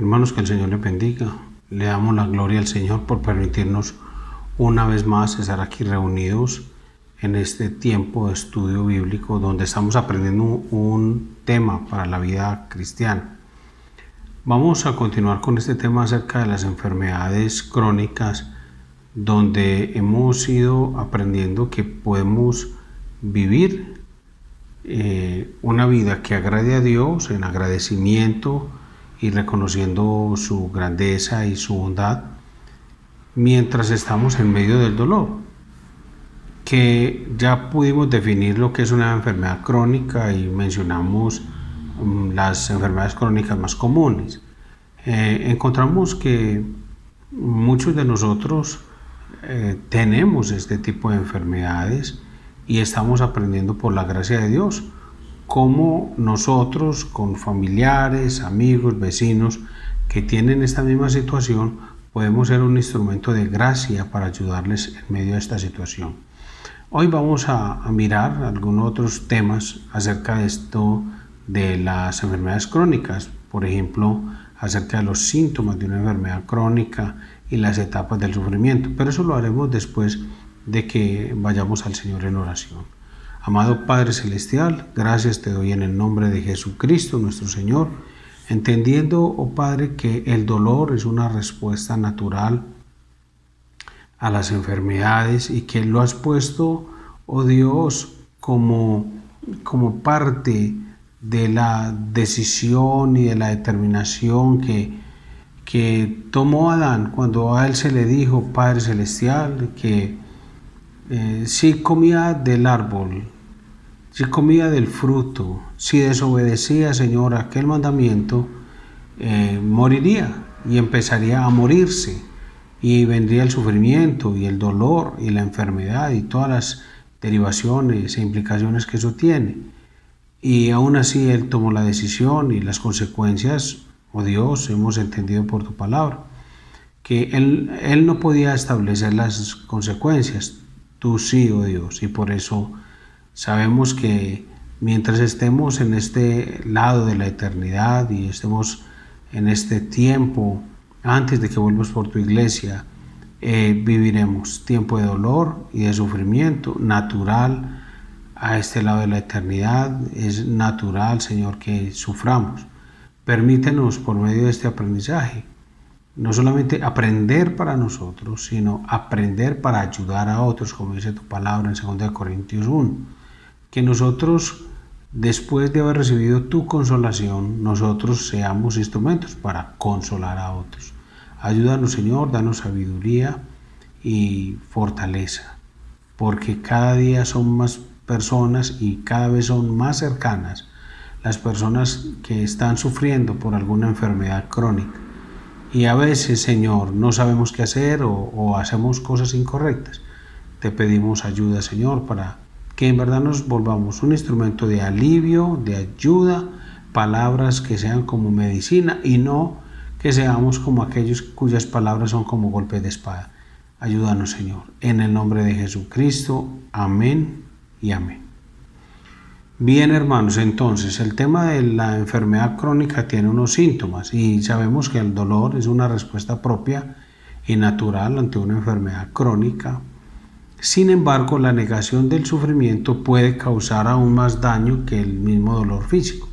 Hermanos, que el Señor les bendiga. Le damos la gloria al Señor por permitirnos una vez más estar aquí reunidos en este tiempo de estudio bíblico donde estamos aprendiendo un tema para la vida cristiana. Vamos a continuar con este tema acerca de las enfermedades crónicas, donde hemos ido aprendiendo que podemos vivir una vida que agrade a Dios en agradecimiento y reconociendo su grandeza y su bondad mientras estamos en medio del dolor, que ya pudimos definir lo que es una enfermedad crónica y mencionamos las enfermedades crónicas más comunes. Encontramos que muchos de nosotros tenemos este tipo de enfermedades y estamos aprendiendo por la gracia de Dios cómo nosotros con familiares, amigos, vecinos que tienen esta misma situación podemos ser un instrumento de gracia para ayudarles en medio de esta situación. Hoy vamos a mirar algunos otros temas acerca de esto de las enfermedades crónicas, por ejemplo, acerca de los síntomas de una enfermedad crónica y las etapas del sufrimiento, pero eso lo haremos después de que vayamos al Señor en oración. Amado Padre Celestial, gracias te doy en el nombre de Jesucristo nuestro Señor, entendiendo, oh Padre, que el dolor es una respuesta natural a las enfermedades y que lo has puesto, oh Dios, como parte de la decisión y de la determinación que tomó Adán cuando a él se le dijo, Padre Celestial, que si comía del árbol, si comía del fruto, si desobedecía, Señor, aquel mandamiento, moriría y empezaría a morirse y vendría el sufrimiento y el dolor y la enfermedad y todas las derivaciones e implicaciones que eso tiene. Y aún así Él tomó la decisión y las consecuencias, oh Dios, hemos entendido por tu palabra, que Él no podía establecer las consecuencias. Tú sí, oh Dios, y por eso sabemos que mientras estemos en este lado de la eternidad y estemos en este tiempo antes de que vuelvas por tu iglesia, viviremos tiempo de dolor y de sufrimiento natural a este lado de la eternidad. Es natural, Señor, que suframos. Permítenos por medio de este aprendizaje no solamente aprender para nosotros, sino aprender para ayudar a otros, como dice tu palabra en 2 Corintios 1. Que nosotros, después de haber recibido tu consolación, nosotros seamos instrumentos para consolar a otros. Ayúdanos, Señor, danos sabiduría y fortaleza, porque cada día son más personas y cada vez son más cercanas las personas que están sufriendo por alguna enfermedad crónica. Y a veces, Señor, no sabemos qué hacer o hacemos cosas incorrectas. Te pedimos ayuda, Señor, para que en verdad nos volvamos un instrumento de alivio, de ayuda, palabras que sean como medicina y no que seamos como aquellos cuyas palabras son como golpes de espada. Ayúdanos, Señor. En el nombre de Jesucristo. Amén y amén. Bien, hermanos, entonces el tema de la enfermedad crónica tiene unos síntomas y sabemos que el dolor es una respuesta propia y natural ante una enfermedad crónica. Sin embargo, la negación del sufrimiento puede causar aún más daño que el mismo dolor físico.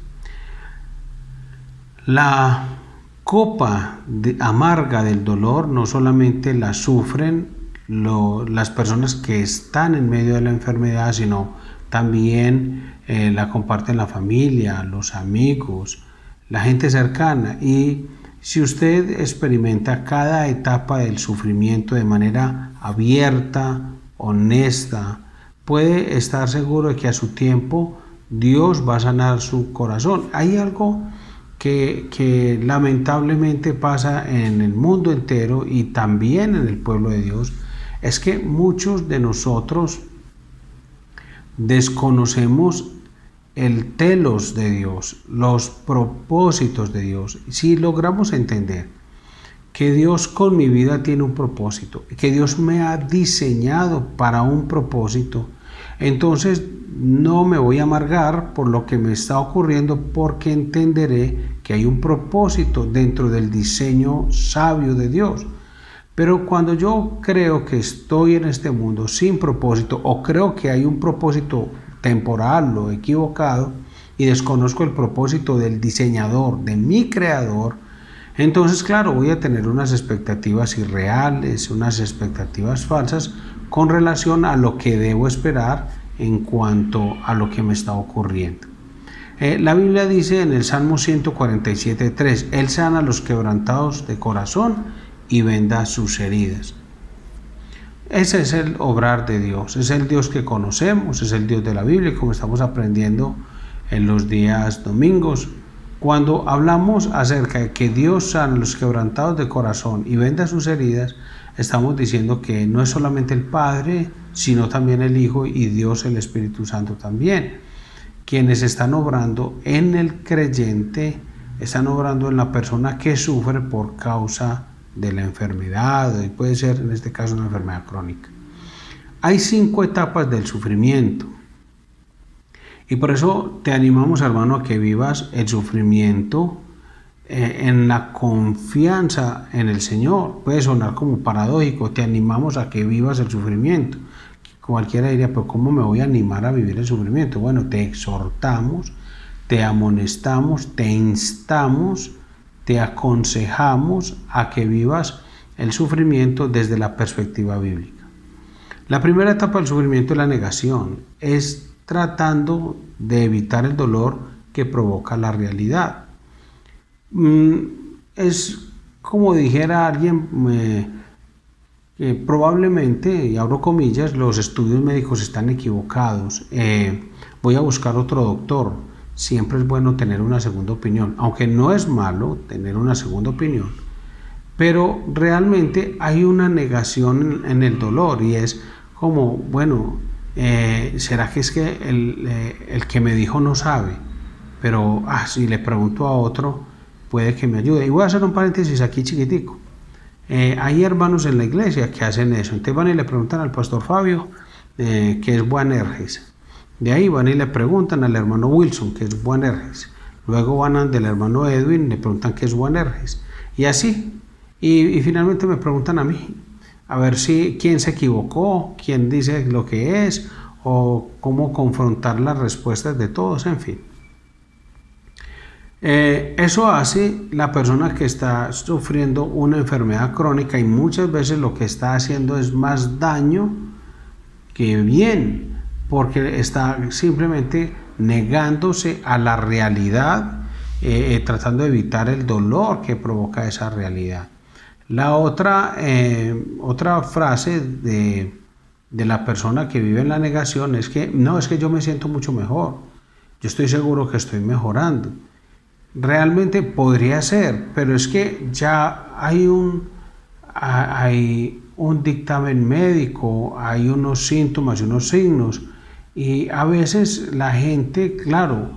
La copa amarga del dolor no solamente la sufren las personas que están en medio de la enfermedad, sino también la comparten la familia, los amigos, la gente cercana. Y si usted experimenta cada etapa del sufrimiento de manera abierta, honesta, puede estar seguro de que a su tiempo Dios va a sanar su corazón. Hay algo que lamentablemente pasa en el mundo entero y también en el pueblo de Dios, es que muchos de nosotros desconocemos el telos de Dios, los propósitos de Dios. Si logramos entender que Dios con mi vida tiene un propósito, que Dios me ha diseñado para un propósito, Entonces no me voy a amargar por lo que me está ocurriendo, porque entenderé que hay un propósito dentro del diseño sabio de Dios. Pero cuando yo creo que estoy en este mundo sin propósito, o creo que hay un propósito temporal o equivocado, y desconozco el propósito del diseñador, de mi creador, entonces claro, voy a tener unas expectativas irreales, unas expectativas falsas con relación a lo que debo esperar en cuanto a lo que me está ocurriendo. La Biblia dice en el Salmo 147:3, Él sana a los quebrantados de corazón y venda sus heridas. Ese es el obrar de Dios, es el Dios que conocemos, es el Dios de la Biblia, como estamos aprendiendo en los días domingos. Cuando hablamos acerca de que Dios sana a los quebrantados de corazón y venda sus heridas, estamos diciendo que no es solamente el Padre, sino también el Hijo y Dios el Espíritu Santo también, quienes están obrando en el creyente, están obrando en la persona que sufre por causa de la enfermedad, y puede ser en este caso una enfermedad crónica. Hay 5 etapas del sufrimiento, y por eso te animamos, hermano, a que vivas el sufrimiento en la confianza en el Señor. Puede sonar como paradójico, te animamos a que vivas el sufrimiento. Cualquiera diría, pero ¿cómo me voy a animar a vivir el sufrimiento? Bueno, te exhortamos, te amonestamos, te instamos, te aconsejamos a que vivas el sufrimiento desde la perspectiva bíblica. La primera etapa del sufrimiento es la negación, es tratando de evitar el dolor que provoca la realidad. Es como dijera alguien, probablemente, y abro comillas, los estudios médicos están equivocados, voy a buscar otro doctor. Siempre es bueno tener una segunda opinión, aunque no es malo tener una segunda opinión, pero realmente hay una negación en el dolor, y es como, bueno, ¿será que es que el que me dijo no sabe? Pero si le pregunto a otro, puede que me ayude. Y voy a hacer un paréntesis aquí chiquitico. Hay hermanos en la iglesia que hacen eso. Entonces van y le preguntan al pastor Fabio, que es Boanerges. De ahí van y le preguntan al hermano Wilson, que es Boanerges. Luego van del hermano Edwin y le preguntan qué es Boanerges. Y así. Y finalmente me preguntan a mí, a ver si quién se equivocó, quién dice lo que es, o cómo confrontar las respuestas de todos, en fin. Eso hace la persona que está sufriendo una enfermedad crónica, y muchas veces lo que está haciendo es más daño que bien, porque está simplemente negándose a la realidad, tratando de evitar el dolor que provoca esa realidad. La otra frase de la persona que vive en la negación es que no, es que yo me siento mucho mejor, yo estoy seguro que estoy mejorando. Realmente podría ser, pero es que ya hay un dictamen médico, hay unos síntomas y unos signos, y a veces la gente, claro,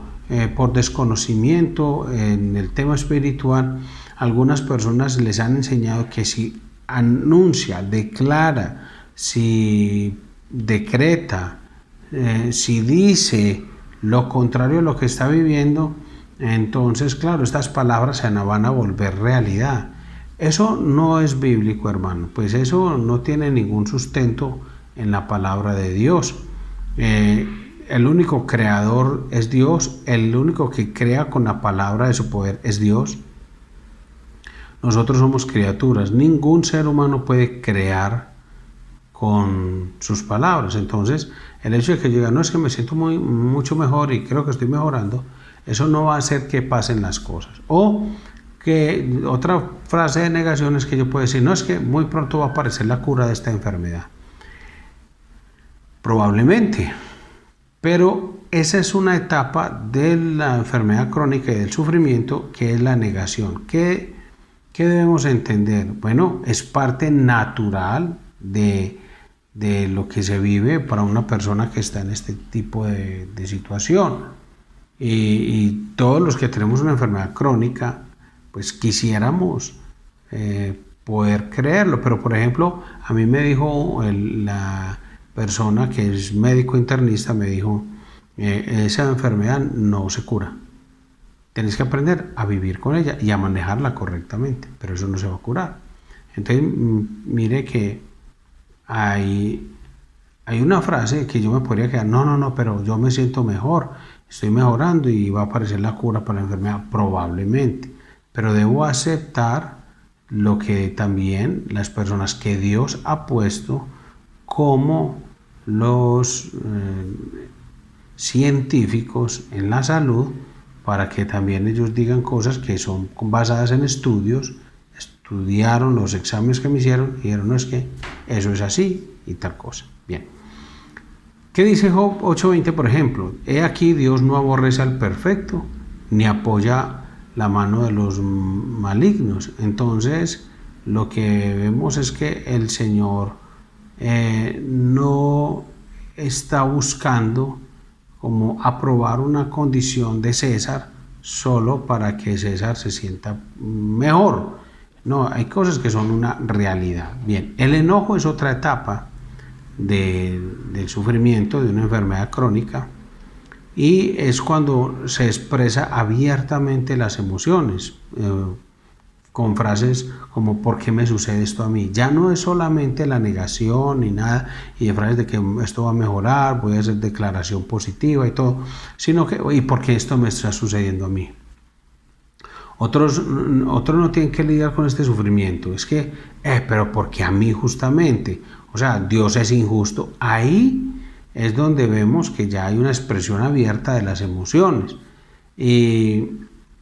por desconocimiento en el tema espiritual, algunas personas les han enseñado que si anuncia, declara, si decreta, si dice lo contrario a lo que está viviendo, entonces, claro, estas palabras se van a volver realidad. Eso no es bíblico, hermano, pues eso no tiene ningún sustento en la palabra de Dios. El único creador es Dios, el único que crea con la palabra de su poder es Dios. Nosotros somos criaturas, ningún ser humano puede crear con sus palabras. Entonces, el hecho de que yo diga, no, es que me siento mucho mejor y creo que estoy mejorando, eso no va a hacer que pasen las cosas. O que otra frase de negación es que yo puedo decir, no, es que muy pronto va a aparecer la cura de esta enfermedad. Probablemente, pero esa es una etapa de la enfermedad crónica y del sufrimiento, que es la negación. ¿Qué debemos entender? Bueno, es parte natural de lo que se vive para una persona que está en este tipo de situación. Y todos los que tenemos una enfermedad crónica, pues quisiéramos poder creerlo. Pero, por ejemplo, a mí me dijo la persona que es médico internista me dijo, esa enfermedad no se cura. Tienes que aprender a vivir con ella y a manejarla correctamente, pero eso no se va a curar. Entonces, mire que hay una frase que yo me podría quedar, no, pero yo me siento mejor, estoy mejorando y va a aparecer la cura para la enfermedad, probablemente. Pero debo aceptar lo que también las personas que Dios ha puesto como los científicos en la salud, para que también ellos digan cosas que son basadas en estudios, estudiaron los exámenes que me hicieron y dijeron, no, es que eso es así y tal cosa. Bien. ¿Qué dice Job 8:20, por ejemplo? He aquí, Dios no aborrece al perfecto, ni apoya la mano de los malignos. Entonces, lo que vemos es que el Señor no está buscando como aprobar una condición de César solo para que César se sienta mejor. No, hay cosas que son una realidad. Bien, el enojo es otra etapa del sufrimiento de una enfermedad crónica y es cuando se expresa abiertamente las emociones con frases como ¿por qué me sucede esto a mí? Ya no es solamente la negación ni nada y de frases de que esto va a mejorar, voy a hacer declaración positiva y todo, sino que ¿y por qué esto me está sucediendo a mí? Otros no tienen que lidiar con este sufrimiento, es que pero porque a mí justamente, o sea, Dios es injusto. Ahí es donde vemos que ya hay una expresión abierta de las emociones. Y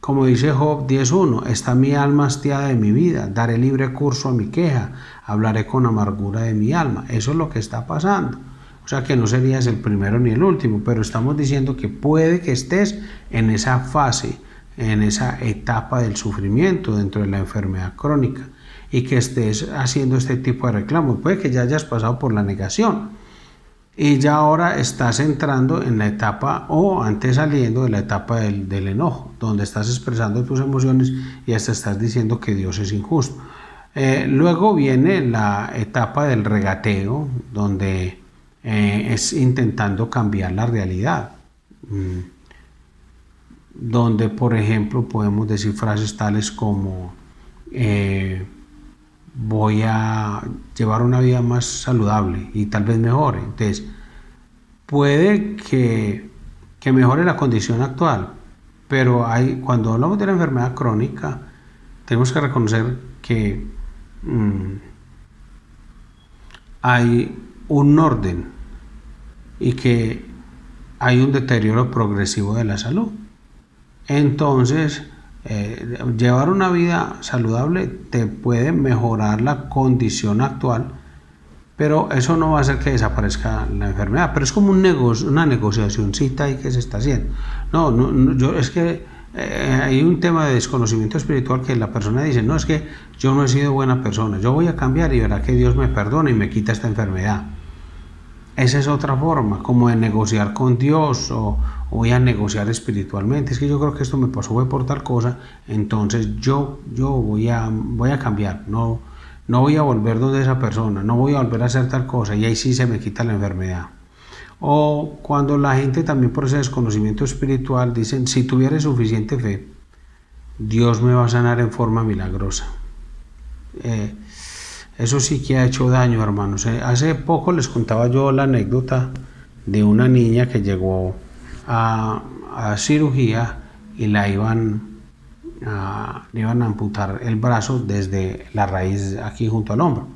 como dice Job 10:1, está mi alma hastiada de mi vida, daré libre curso a mi queja, hablaré con amargura de mi alma. Eso es lo que está pasando. O sea que no serías el primero ni el último, pero estamos diciendo que puede que estés en esa fase, en esa etapa del sufrimiento dentro de la enfermedad crónica y que estés haciendo este tipo de reclamos. Puede que ya hayas pasado por la negación y ya ahora estás entrando en la etapa o antes saliendo de la etapa del enojo, donde estás expresando tus emociones y hasta estás diciendo que Dios es injusto. Luego viene la etapa del regateo, donde es intentando cambiar la realidad. Donde, por ejemplo, podemos decir frases tales como voy a llevar una vida más saludable y tal vez mejore. Entonces, puede que mejore la condición actual, pero cuando hablamos de la enfermedad crónica, tenemos que reconocer que hay un orden y que hay un deterioro progresivo de la salud. Entonces, llevar una vida saludable te puede mejorar la condición actual, pero eso no va a hacer que desaparezca la enfermedad. Pero es como una negociacióncita ahí que se está haciendo. Es que hay un tema de desconocimiento espiritual que la persona dice, no, es que yo no he sido buena persona, yo voy a cambiar y verá que Dios me perdona y me quita esta enfermedad. Esa es otra forma, como de negociar con Dios o voy a negociar espiritualmente. Es que yo creo que esto me pasó por tal cosa, entonces yo voy a cambiar, no voy a volver donde esa persona, no voy a volver a hacer tal cosa y ahí sí se me quita la enfermedad. O cuando la gente también por ese desconocimiento espiritual dicen, si tuviera suficiente fe, Dios me va a sanar en forma milagrosa. Eso sí que ha hecho daño, hermanos. Hace poco les contaba yo la anécdota de una niña que llegó a cirugía y le iban a amputar el brazo desde la raíz aquí junto al hombro.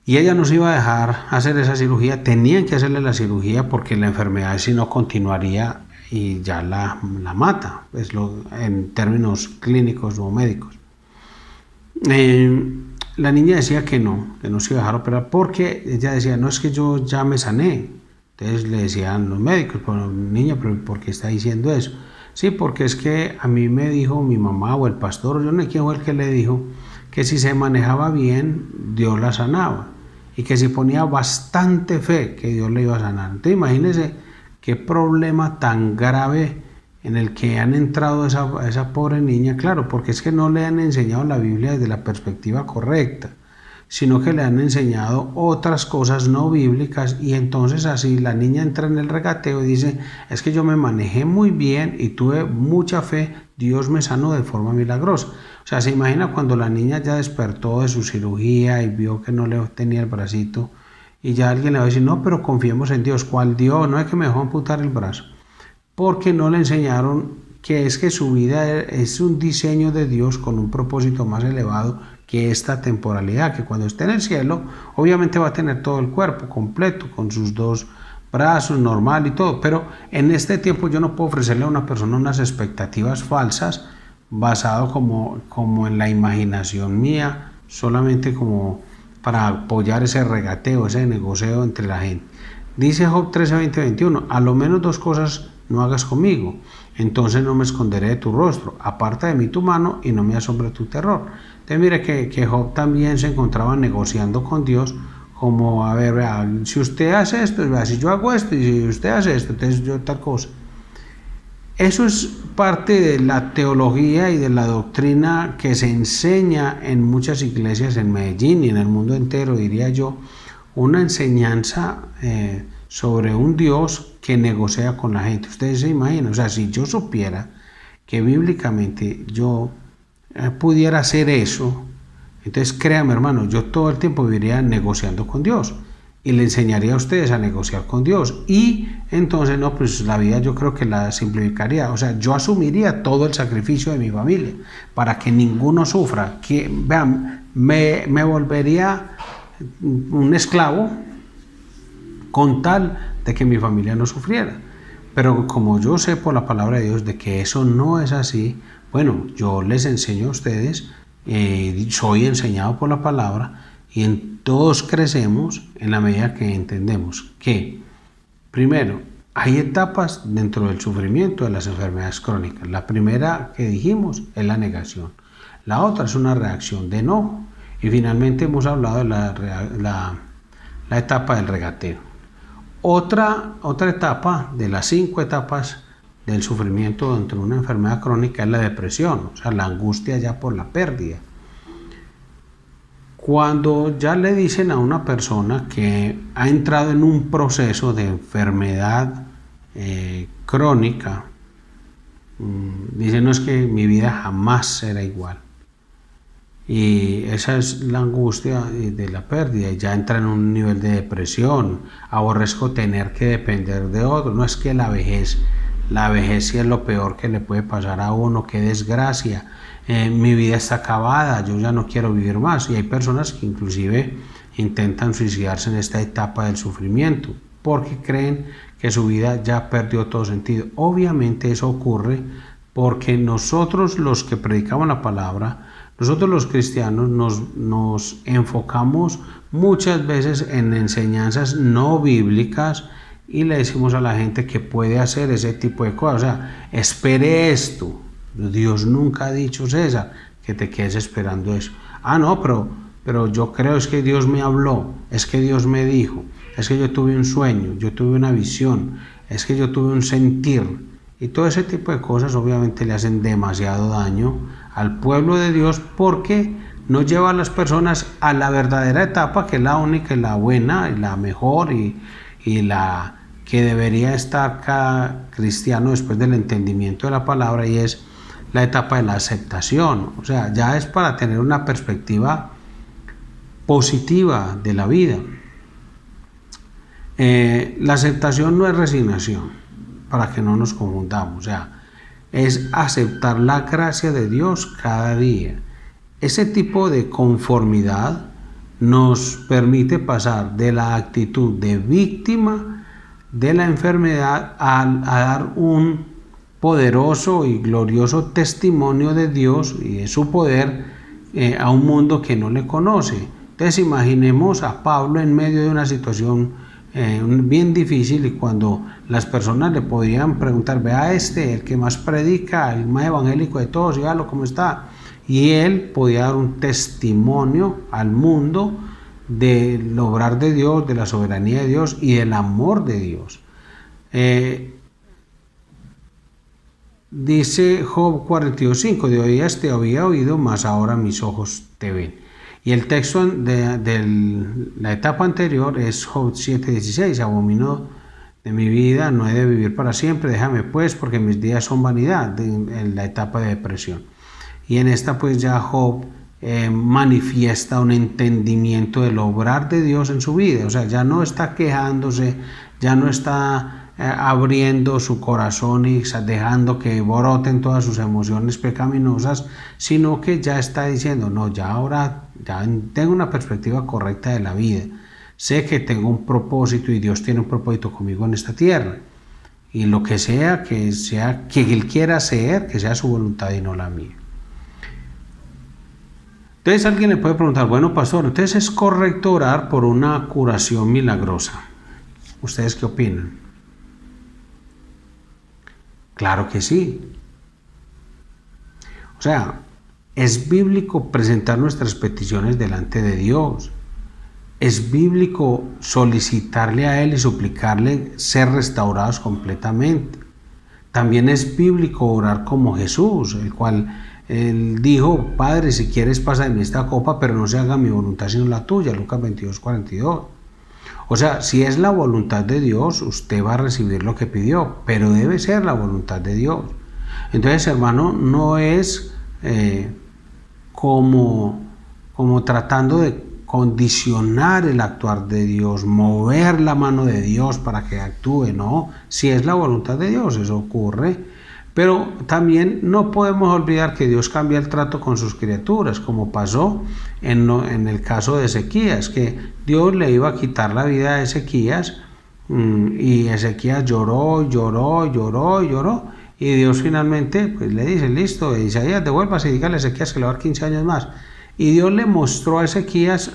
Y ella no se iba a dejar hacer esa cirugía, tenían que hacerle la cirugía porque la enfermedad si no continuaría y ya la mata, en términos clínicos o médicos. La niña decía que no se iba a dejar operar porque ella decía, no, es que yo ya me sané. Entonces le decían los médicos, pero niña, ¿pero por qué está diciendo eso? Sí, porque es que a mí me dijo mi mamá o el pastor, yo no sé quién fue el que le dijo, que si se manejaba bien, Dios la sanaba. Y que si ponía bastante fe, que Dios le iba a sanar. Entonces imagínense qué problema tan grave en el que han entrado esa pobre niña, claro, porque es que no le han enseñado la Biblia desde la perspectiva correcta. sino que le han enseñado otras cosas no bíblicas, y entonces así la niña entra en el regateo y dice, es que yo me manejé muy bien y tuve mucha fe, Dios me sanó de forma milagrosa. O sea, se imagina cuando la niña ya despertó de su cirugía y vio que no le tenía el bracito, y ya alguien le va a decir, no, pero confiemos en Dios. ¿Cuál Dios? No es que me dejó amputar el brazo. Porque no le enseñaron que es que su vida es un diseño de Dios con un propósito más elevado que esta temporalidad, que cuando esté en el cielo, obviamente va a tener todo el cuerpo completo, con sus dos brazos, normal y todo, pero en este tiempo yo no puedo ofrecerle a una persona unas expectativas falsas basado como en la imaginación mía, solamente como para apoyar ese regateo, ese negocio entre la gente. Dice Job 13, 20, 21, a lo menos dos cosas no hagas conmigo, entonces no me esconderé de tu rostro, aparta de mí tu mano y no me asombre tu terror. Entonces mire que Job también se encontraba negociando con Dios, como, a ver, vea, si usted hace esto, vea, si yo hago esto, y si usted hace esto, entonces yo tal cosa. Eso es parte de la teología y de la doctrina que se enseña en muchas iglesias en Medellín y en el mundo entero, diría yo, una enseñanza sobre un Dios que negocia con la gente. Ustedes se imaginan, o sea, si yo supiera que bíblicamente yo pudiera hacer eso, entonces créanme hermano, yo todo el tiempo viviría negociando con Dios y le enseñaría a ustedes a negociar con Dios, y entonces no, pues la vida yo creo que la simplificaría. O sea, yo asumiría todo el sacrificio de mi familia para que ninguno sufra, que vean, me volvería un esclavo con tal de que mi familia no sufriera. Pero como yo sé por la palabra de Dios de que eso no es así, bueno, yo les enseño a ustedes, soy enseñado por la palabra, y todos crecemos en la medida que entendemos que, primero, hay etapas dentro del sufrimiento de las enfermedades crónicas. La primera que dijimos es la negación. La otra es una reacción de enojo. Y finalmente hemos hablado de la etapa del regateo. Otra etapa de las 5 etapas del sufrimiento dentro de una enfermedad crónica es la depresión, o sea, la angustia ya por la pérdida. Cuando ya le dicen a una persona que ha entrado en un proceso de enfermedad crónica, dicen, no, es que mi vida jamás será igual. Y esa es la angustia de la pérdida, y ya entra en un nivel de depresión. Aborrezco tener que depender de otro. No es que la vejez sí es lo peor que le puede pasar a uno, qué desgracia. Mi vida está acabada, yo ya no quiero vivir más. Y hay personas que inclusive intentan suicidarse en esta etapa del sufrimiento porque creen que su vida ya perdió todo sentido. Obviamente eso ocurre porque nosotros, los que predicamos la palabra, nosotros los cristianos nos enfocamos muchas veces en enseñanzas no bíblicas y le decimos a la gente que puede hacer ese tipo de cosas. O sea, espere esto. Dios nunca ha dicho, César, que te quedes esperando eso. Ah, no, pero yo creo es que Dios me habló, es que Dios me dijo, es que yo tuve un sueño, yo tuve una visión, es que yo tuve un sentir. Y todo ese tipo de cosas obviamente le hacen demasiado daño al pueblo de Dios, porque no lleva a las personas a la verdadera etapa, que es la única y la buena y la mejor y la que debería estar cada cristiano después del entendimiento de la palabra, y es la etapa de la aceptación. O sea, ya es para tener una perspectiva positiva de la vida. La aceptación no es resignación, para que no nos confundamos. O sea, es aceptar la gracia de Dios cada día. Ese tipo de conformidad nos permite pasar de la actitud de víctima de la enfermedad a dar un poderoso y glorioso testimonio de Dios y de su poder a un mundo que no le conoce. Entonces imaginemos a Pablo en medio de una situación bien difícil, y cuando las personas le podían preguntar, vea el que más predica, el más evangélico de todos, y véalo cómo está. Y él podía dar un testimonio al mundo del obrar de Dios, de la soberanía de Dios y del amor de Dios. Dice Job 42:5, de oídas te había oído, mas ahora mis ojos te ven. Y el texto de la etapa anterior es Job 7:16, abomino de mi vida, no he de vivir para siempre, déjame pues, porque mis días son vanidad, en la etapa de depresión. Y en esta pues ya Job manifiesta un entendimiento del obrar de Dios en su vida, o sea, ya no está quejándose, ya no está abriendo su corazón y dejando que broten todas sus emociones pecaminosas, sino que ya está diciendo, no, ya ahora ya tengo una perspectiva correcta de la vida, sé que tengo un propósito y Dios tiene un propósito conmigo en esta tierra, y lo que sea que Él quiera hacer, que sea su voluntad y no la mía. Entonces alguien le puede preguntar, bueno pastor, entonces es correcto orar por una curación milagrosa. ¿Ustedes qué opinan? Claro que sí. O sea, es bíblico presentar nuestras peticiones delante de Dios. Es bíblico solicitarle a Él y suplicarle ser restaurados completamente. También es bíblico orar como Jesús, el cual Él dijo, Padre, si quieres pasa de mí esta copa, pero no se haga mi voluntad sino la tuya, Lucas 22:42. O sea, si es la voluntad de Dios, usted va a recibir lo que pidió, pero debe ser la voluntad de Dios. Entonces, hermano, no es como tratando de condicionar el actuar de Dios, mover la mano de Dios para que actúe, no. Si es la voluntad de Dios, eso ocurre. Pero también no podemos olvidar que Dios cambia el trato con sus criaturas, como pasó en el caso de Ezequías, que Dios le iba a quitar la vida a Ezequías y Ezequías lloró, y Dios finalmente pues, le dice, listo, Isaías, devuélvase y dígale a Ezequías que le va a dar 15 años más. Y Dios le mostró a Ezequías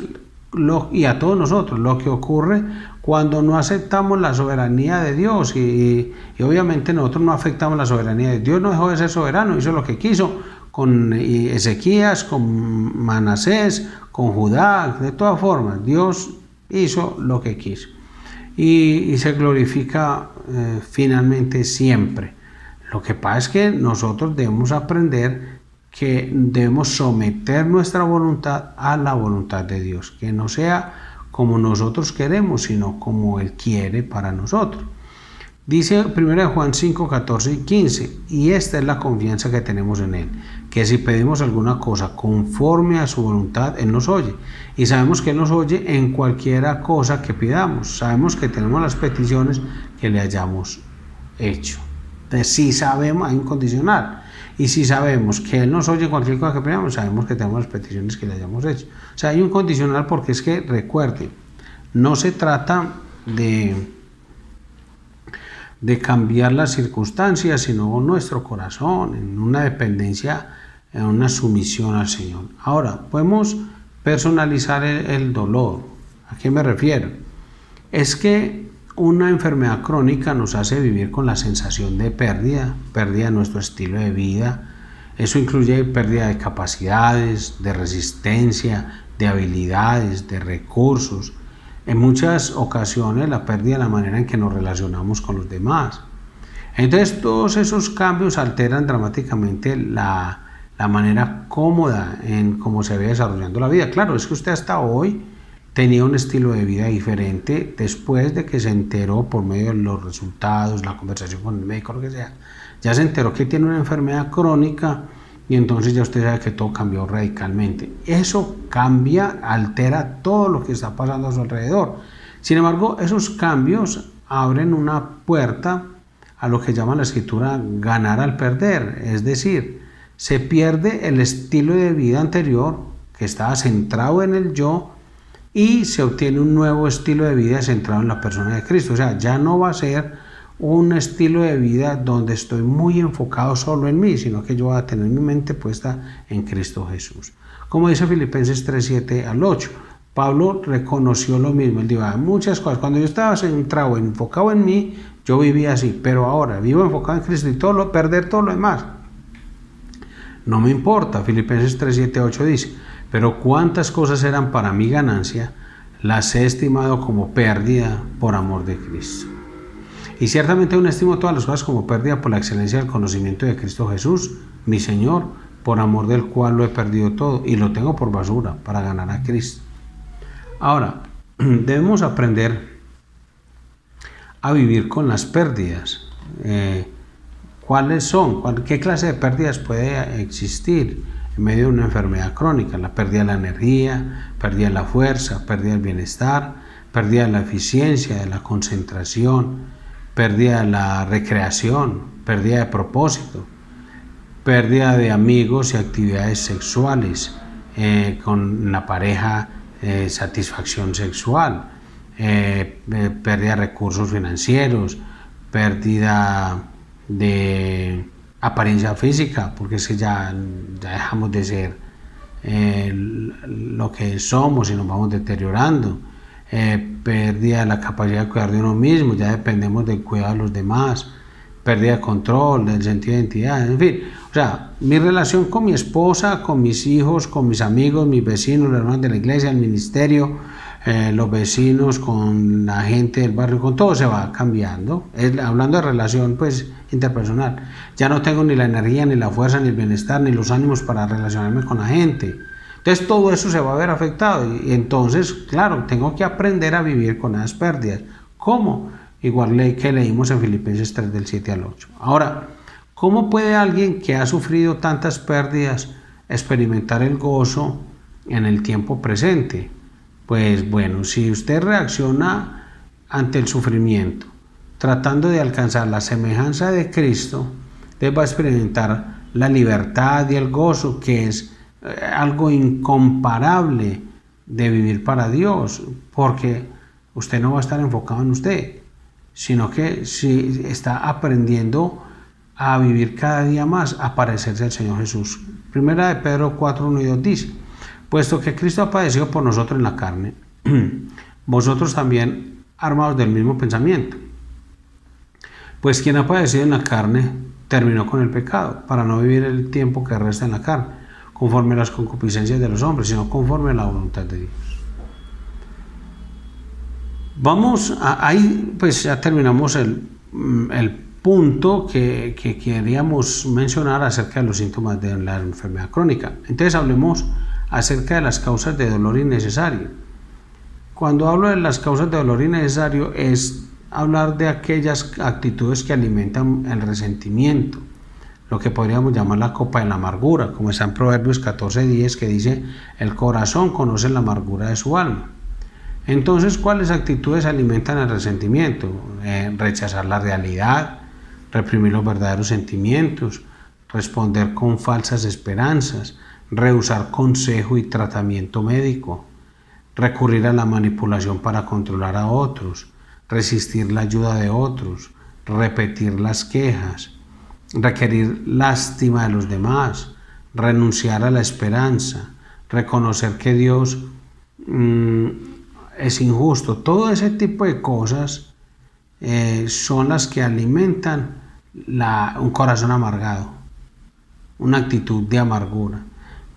y a todos nosotros lo que ocurre cuando no aceptamos la soberanía de Dios y obviamente nosotros no afectamos la soberanía de Dios. No dejó de ser soberano, hizo lo que quiso con Ezequías, con Manasés, con Judá, de todas formas Dios hizo lo que quiso y se glorifica finalmente siempre. Lo que pasa es que nosotros debemos aprender que debemos someter nuestra voluntad a la voluntad de Dios, que no sea como nosotros queremos, sino como Él quiere para nosotros. Dice 1 Juan 5, 14 y 15, y esta es la confianza que tenemos en Él, que si pedimos alguna cosa conforme a su voluntad, Él nos oye. Y sabemos que Él nos oye en cualquiera cosa que pidamos. Sabemos que tenemos las peticiones que le hayamos hecho. Entonces, si sabemos, hay un condicional. Y si sabemos que Él nos oye cualquier cosa que pidamos, sabemos que tenemos las peticiones que le hayamos hecho. O sea, hay un condicional porque es que, recuerden, no se trata de cambiar las circunstancias, sino nuestro corazón, en una dependencia, en una sumisión al Señor. Ahora, podemos personalizar el dolor. ¿A qué me refiero? Es que una enfermedad crónica nos hace vivir con la sensación de pérdida de nuestro estilo de vida. Eso incluye pérdida de capacidades, de resistencia, de habilidades, de recursos. En muchas ocasiones la pérdida de la manera en que nos relacionamos con los demás. Entonces todos esos cambios alteran dramáticamente la manera cómoda en cómo se ve desarrollando la vida. Claro, es que usted hasta hoy tenía un estilo de vida diferente después de que se enteró por medio de los resultados, la conversación con el médico, lo que sea. Ya se enteró que tiene una enfermedad crónica y entonces ya usted sabe que todo cambió radicalmente. Eso cambia, altera todo lo que está pasando a su alrededor. Sin embargo, esos cambios abren una puerta a lo que llama la escritura ganar al perder. Es decir, se pierde el estilo de vida anterior que estaba centrado en el yo y se obtiene un nuevo estilo de vida centrado en la persona de Cristo. O sea, ya no va a ser un estilo de vida donde estoy muy enfocado solo en mí, sino que yo voy a tener mi mente puesta en Cristo Jesús. Como dice Filipenses 3:7 al 8, Pablo reconoció lo mismo. Él dijo, muchas cosas, cuando yo estaba centrado, enfocado en mí, yo vivía así, pero ahora vivo enfocado en Cristo y perder todo lo demás no me importa. Filipenses 3:7-8 dice, pero cuántas cosas eran para mi ganancia, las he estimado como pérdida por amor de Cristo. Y ciertamente aún estimo todas las cosas como pérdida por la excelencia del conocimiento de Cristo Jesús, mi Señor, por amor del cual lo he perdido todo y lo tengo por basura para ganar a Cristo. Ahora, debemos aprender a vivir con las pérdidas. ¿Cuáles son? ¿Qué clase de pérdidas puede existir en medio de una enfermedad crónica? La pérdida de la energía, pérdida de la fuerza, pérdida del bienestar, pérdida de la eficiencia, de la concentración, pérdida de la recreación, pérdida de propósito, pérdida de amigos y actividades sexuales, con la pareja, satisfacción sexual, pérdida de recursos financieros, pérdida de apariencia física, porque es que ya dejamos de ser lo que somos y nos vamos deteriorando, pérdida de la capacidad de cuidar de uno mismo, ya dependemos del cuidado de los demás, pérdida de control, del sentido de identidad, en fin. O sea, mi relación con mi esposa, con mis hijos, con mis amigos, mis vecinos, los hermanos de la iglesia, el ministerio, los vecinos, con la gente del barrio, con todo se va cambiando. Hablando de relación pues interpersonal, ya no tengo ni la energía, ni la fuerza, ni el bienestar, ni los ánimos para relacionarme con la gente. Entonces todo eso se va a ver afectado y entonces, claro, tengo que aprender a vivir con esas pérdidas. ¿Cómo? Igual que leímos en Filipenses 3 del 7 al 8. Ahora, ¿cómo puede alguien que ha sufrido tantas pérdidas experimentar el gozo en el tiempo presente? Pues bueno, si usted reacciona ante el sufrimiento tratando de alcanzar la semejanza de Cristo, usted va a experimentar la libertad y el gozo, que es algo incomparable de vivir para Dios, porque usted no va a estar enfocado en usted, sino que si está aprendiendo a vivir cada día más, a parecerse al Señor Jesús. Primera de Pedro 4, 1 y 2 dice: puesto que Cristo ha padecido por nosotros en la carne, vosotros también armados del mismo pensamiento. Pues quien ha padecido en la carne terminó con el pecado, para no vivir el tiempo que resta en la carne, conforme a las concupiscencias de los hombres, sino conforme a la voluntad de Dios. Vamos ahí, pues ya terminamos el punto que queríamos mencionar acerca de los síntomas de la enfermedad crónica. Entonces hablemos acerca de las causas de dolor innecesario. Cuando hablo de las causas de dolor innecesario es hablar de aquellas actitudes que alimentan el resentimiento, lo que podríamos llamar la copa de la amargura, como está en Proverbios 14:10, que dice: el corazón conoce la amargura de su alma. Entonces, ¿cuáles actitudes alimentan el resentimiento? Rechazar la realidad, reprimir los verdaderos sentimientos, responder con falsas esperanzas, rehusar consejo y tratamiento médico, recurrir a la manipulación para controlar a otros, resistir la ayuda de otros, repetir las quejas, requerir lástima de los demás, renunciar a la esperanza, reconocer que Dios es injusto. Todo ese tipo de cosas son las que alimentan un corazón amargado, una actitud de amargura.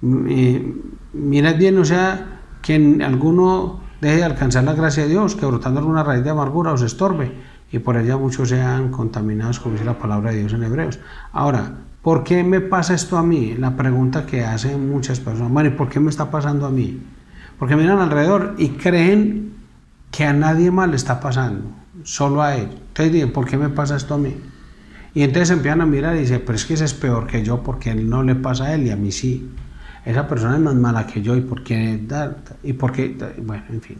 Mirad bien, o sea, que alguno deje de alcanzar la gracia de Dios, que brotando alguna raíz de amargura os estorbe, y por ella muchos sean contaminados, como dice la palabra de Dios en Hebreos. Ahora, ¿por qué me pasa esto a mí? La pregunta que hacen muchas personas: bueno, ¿y por qué me está pasando a mí? Porque miran alrededor y creen que a nadie más le está pasando, solo a ellos. Entonces dicen: ¿por qué me pasa esto a mí? Y entonces empiezan a mirar y dicen: pero es que ese es peor que yo, porque él no le pasa a él y a mí sí. Esa persona es más mala que yo, y por qué, bueno, en fin.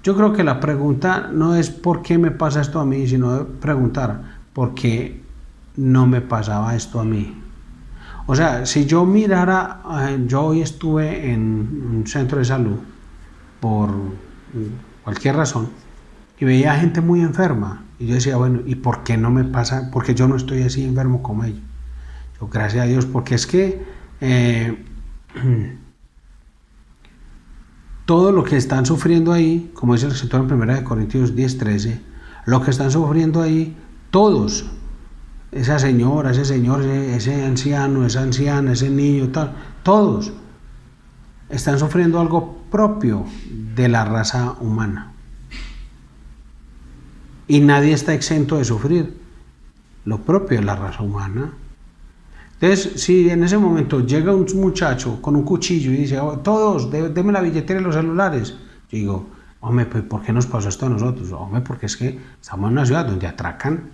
Yo creo que la pregunta no es ¿por qué me pasa esto a mí?, sino preguntar ¿por qué no me pasaba esto a mí? O sea, si yo mirara, yo hoy estuve en un centro de salud por cualquier razón y veía gente muy enferma, y yo decía: bueno, ¿y por qué no me pasa? Porque yo no estoy así enfermo como ellos. Yo, gracias a Dios, porque es que todo lo que están sufriendo ahí, como dice el escritor en 1 Corintios 10:13, lo que están sufriendo ahí, todos, esa señora, ese señor, ese anciano, esa anciana, ese niño, tal, todos están sufriendo algo propio de la raza humana. Y nadie está exento de sufrir lo propio de la raza humana. Entonces, si en ese momento llega un muchacho con un cuchillo y dice, oh, todos, denme la billetera y los celulares, yo digo, hombre, pues, ¿por qué nos pasó esto a nosotros? Hombre, porque es que estamos en una ciudad donde atracan.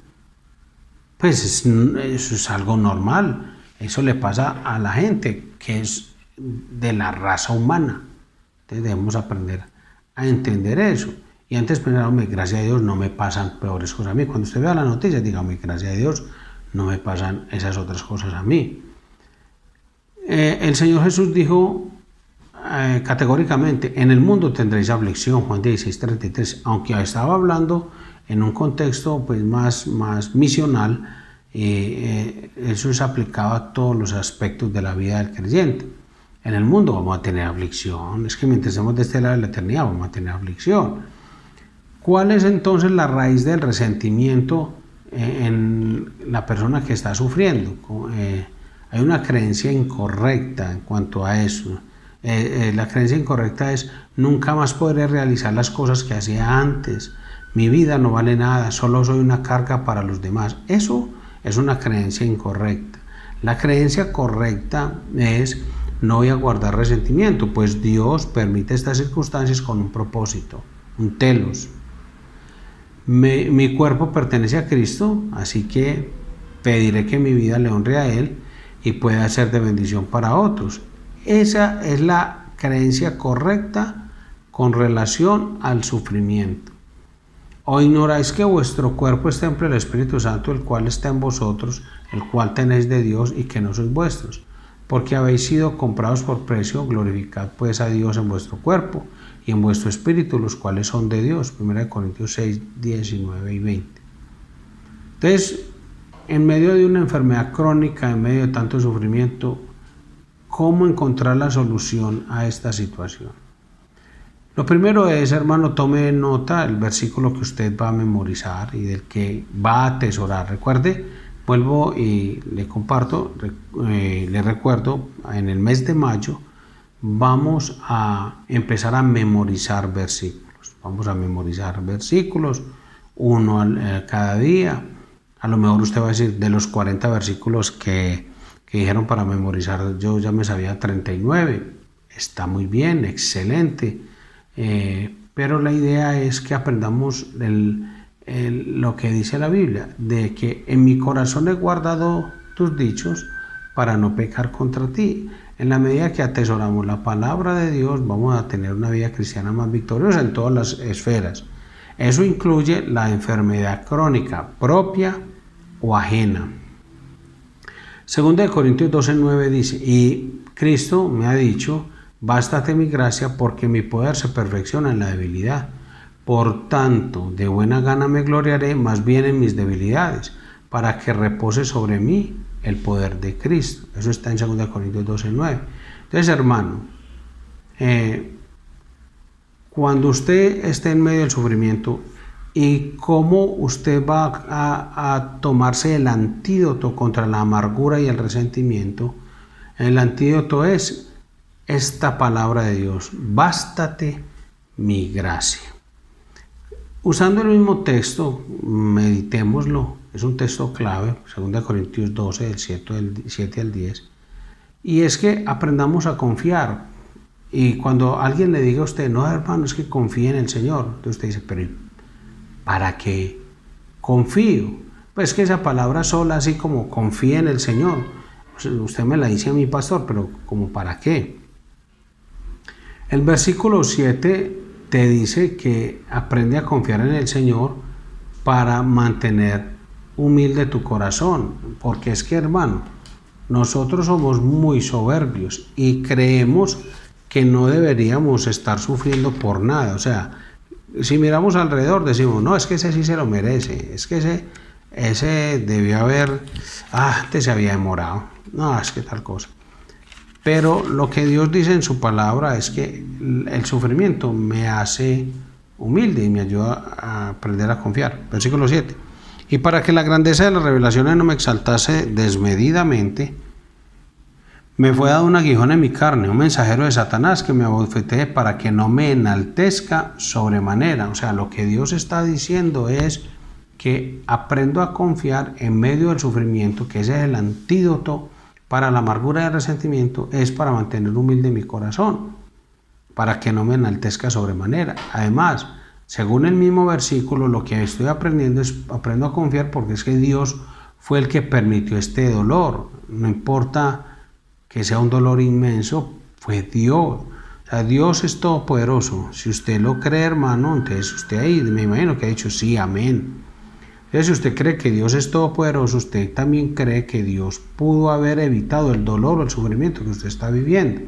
Pues eso es algo normal. Eso le pasa a la gente que es de la raza humana. Entonces debemos aprender a entender eso. Y antes pensar, hombre, gracias a Dios no me pasan peores cosas a mí. Cuando usted vea la noticia, diga, hombre, gracias a Dios no me pasan esas otras cosas a mí. El Señor Jesús dijo categóricamente, en el mundo tendréis aflicción, Juan 16:33, aunque estaba hablando en un contexto pues más misional, eso es aplicado a todos los aspectos de la vida del creyente. En el mundo vamos a tener aflicción, es que mientras estemos de este lado de la eternidad vamos a tener aflicción. ¿Cuál es entonces la raíz del resentimiento en la persona que está sufriendo? Hay una creencia incorrecta en cuanto a eso. La creencia incorrecta es nunca más podré realizar las cosas que hacía antes. Mi vida no vale nada, solo soy una carga para los demás. Eso es una creencia incorrecta. La creencia correcta es no voy a guardar resentimiento, pues Dios permite estas circunstancias con un propósito, un telos. Mi cuerpo pertenece a Cristo, así que pediré que mi vida le honre a Él y pueda ser de bendición para otros. Esa es la creencia correcta con relación al sufrimiento. ¿O ignoráis que vuestro cuerpo es templo del Espíritu Santo, el cual está en vosotros, el cual tenéis de Dios y que no sois vuestros? Porque habéis sido comprados por precio, glorificad pues a Dios en vuestro cuerpo y en vuestro espíritu, los cuales son de Dios. 1 Corintios 6, 19 y 20. Entonces, en medio de una enfermedad crónica, en medio de tanto sufrimiento, ¿cómo encontrar la solución a esta situación? Lo primero es, hermano, tome nota del versículo que usted va a memorizar y del que va a atesorar. Recuerde, vuelvo y le comparto, le recuerdo, en el mes de mayo vamos a empezar a memorizar versículos. Vamos a memorizar versículos, uno cada día. A lo mejor usted va a decir, de los 40 versículos que dijeron para memorizar, yo ya me sabía 39. Está muy bien, excelente. Pero la idea es que aprendamos lo que dice la Biblia, de que en mi corazón he guardado tus dichos para no pecar contra ti. En la medida que atesoramos la palabra de Dios, vamos a tener una vida cristiana más victoriosa en todas las esferas. Eso incluye la enfermedad crónica, propia o ajena. Segunda de Corintios 12:9 dice, y Cristo me ha dicho, bástate mi gracia porque mi poder se perfecciona en la debilidad. Por tanto, de buena gana me gloriaré más bien en mis debilidades, para que repose sobre mí el poder de Cristo. Eso está en 2 Corintios 12:9. Entonces, hermano, cuando usted esté en medio del sufrimiento y cómo usted va a tomarse el antídoto contra la amargura y el resentimiento, el antídoto es esta palabra de Dios, bástate mi gracia. Usando el mismo texto, meditémoslo, es un texto clave, 2 Corintios 12, del 7 al 10, y es que aprendamos a confiar. Y cuando alguien le diga a usted, no hermano, es que confíe en el Señor, entonces usted dice, pero ¿para qué confío? Pues que esa palabra sola, así como confíe en el Señor, usted me la dice a mi pastor, pero ¿como para qué? El versículo 7 te dice que aprende a confiar en el Señor para mantener humilde tu corazón, porque es que, hermano, nosotros somos muy soberbios y creemos que no deberíamos estar sufriendo por nada. O sea, si miramos alrededor decimos, no, es que ese sí se lo merece, es que ese debió haber, antes se había demorado, no, es que tal cosa. Pero lo que Dios dice en su palabra es que el sufrimiento me hace humilde y me ayuda a aprender a confiar. Versículo 7. Y para que la grandeza de las revelaciones no me exaltase desmedidamente, me fue dado un aguijón en mi carne, un mensajero de Satanás que me abofetee para que no me enaltezca sobremanera. O sea, lo que Dios está diciendo es que aprendo a confiar en medio del sufrimiento, que ese es el antídoto para la amargura y el resentimiento es para mantener humilde mi corazón, para que no me enaltezca sobremanera. Además, según el mismo versículo, lo que estoy aprendiendo es, aprendo a confiar porque es que Dios fue el que permitió este dolor. No importa que sea un dolor inmenso, fue Dios. O sea, Dios es todopoderoso. Si usted lo cree, hermano, entonces usted ahí me imagino que ha dicho sí, amén. Entonces, si usted cree que Dios es todopoderoso, usted también cree que Dios pudo haber evitado el dolor o el sufrimiento que usted está viviendo.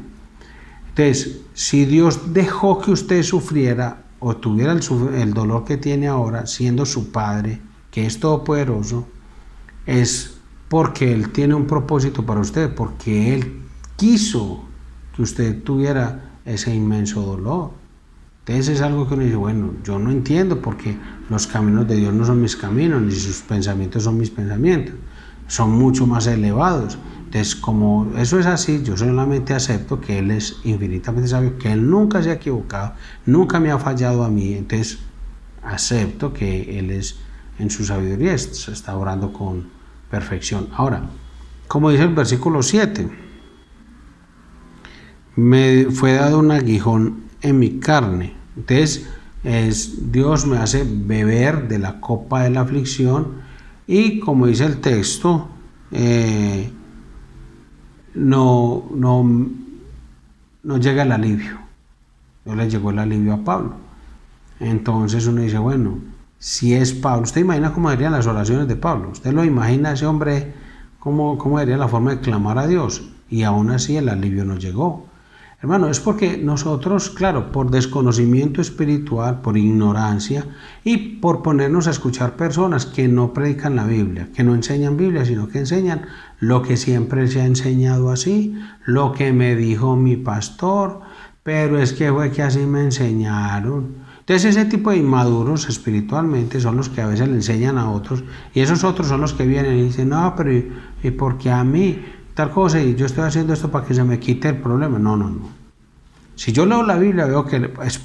Entonces, si Dios dejó que usted sufriera o tuviera el dolor que tiene ahora, siendo su Padre, que es todopoderoso, es porque Él tiene un propósito para usted, porque Él quiso que usted tuviera ese inmenso dolor. Entonces es algo que uno dice, bueno, yo no entiendo porque los caminos de Dios no son mis caminos, ni sus pensamientos son mis pensamientos, son mucho más elevados. Entonces, como eso es así, yo solamente acepto que Él es infinitamente sabio, que Él nunca se ha equivocado, nunca me ha fallado a mí. Entonces, acepto que Él es en su sabiduría, está obrando con perfección. Ahora, como dice el versículo 7, me fue dado un aguijón en mi carne. Entonces, Dios me hace beber de la copa de la aflicción y, como dice el texto, no llega el alivio. No le llegó el alivio a Pablo. Entonces uno dice, bueno, si es Pablo, usted imagina cómo serían las oraciones de Pablo, usted lo imagina ese hombre, cómo sería la forma de clamar a Dios, y aún así el alivio no llegó. Hermano, es porque nosotros, claro, por desconocimiento espiritual, por ignorancia y por ponernos a escuchar personas que no predican la Biblia, que no enseñan Biblia, sino que enseñan lo que siempre se ha enseñado así, lo que me dijo mi pastor, pero es que fue que así me enseñaron. Entonces ese tipo de inmaduros espiritualmente son los que a veces le enseñan a otros y esos otros son los que vienen y dicen, no, pero ¿y por qué a mí? Tal cosa y yo estoy haciendo esto para que se me quite el problema. No. Si yo leo la Biblia veo que es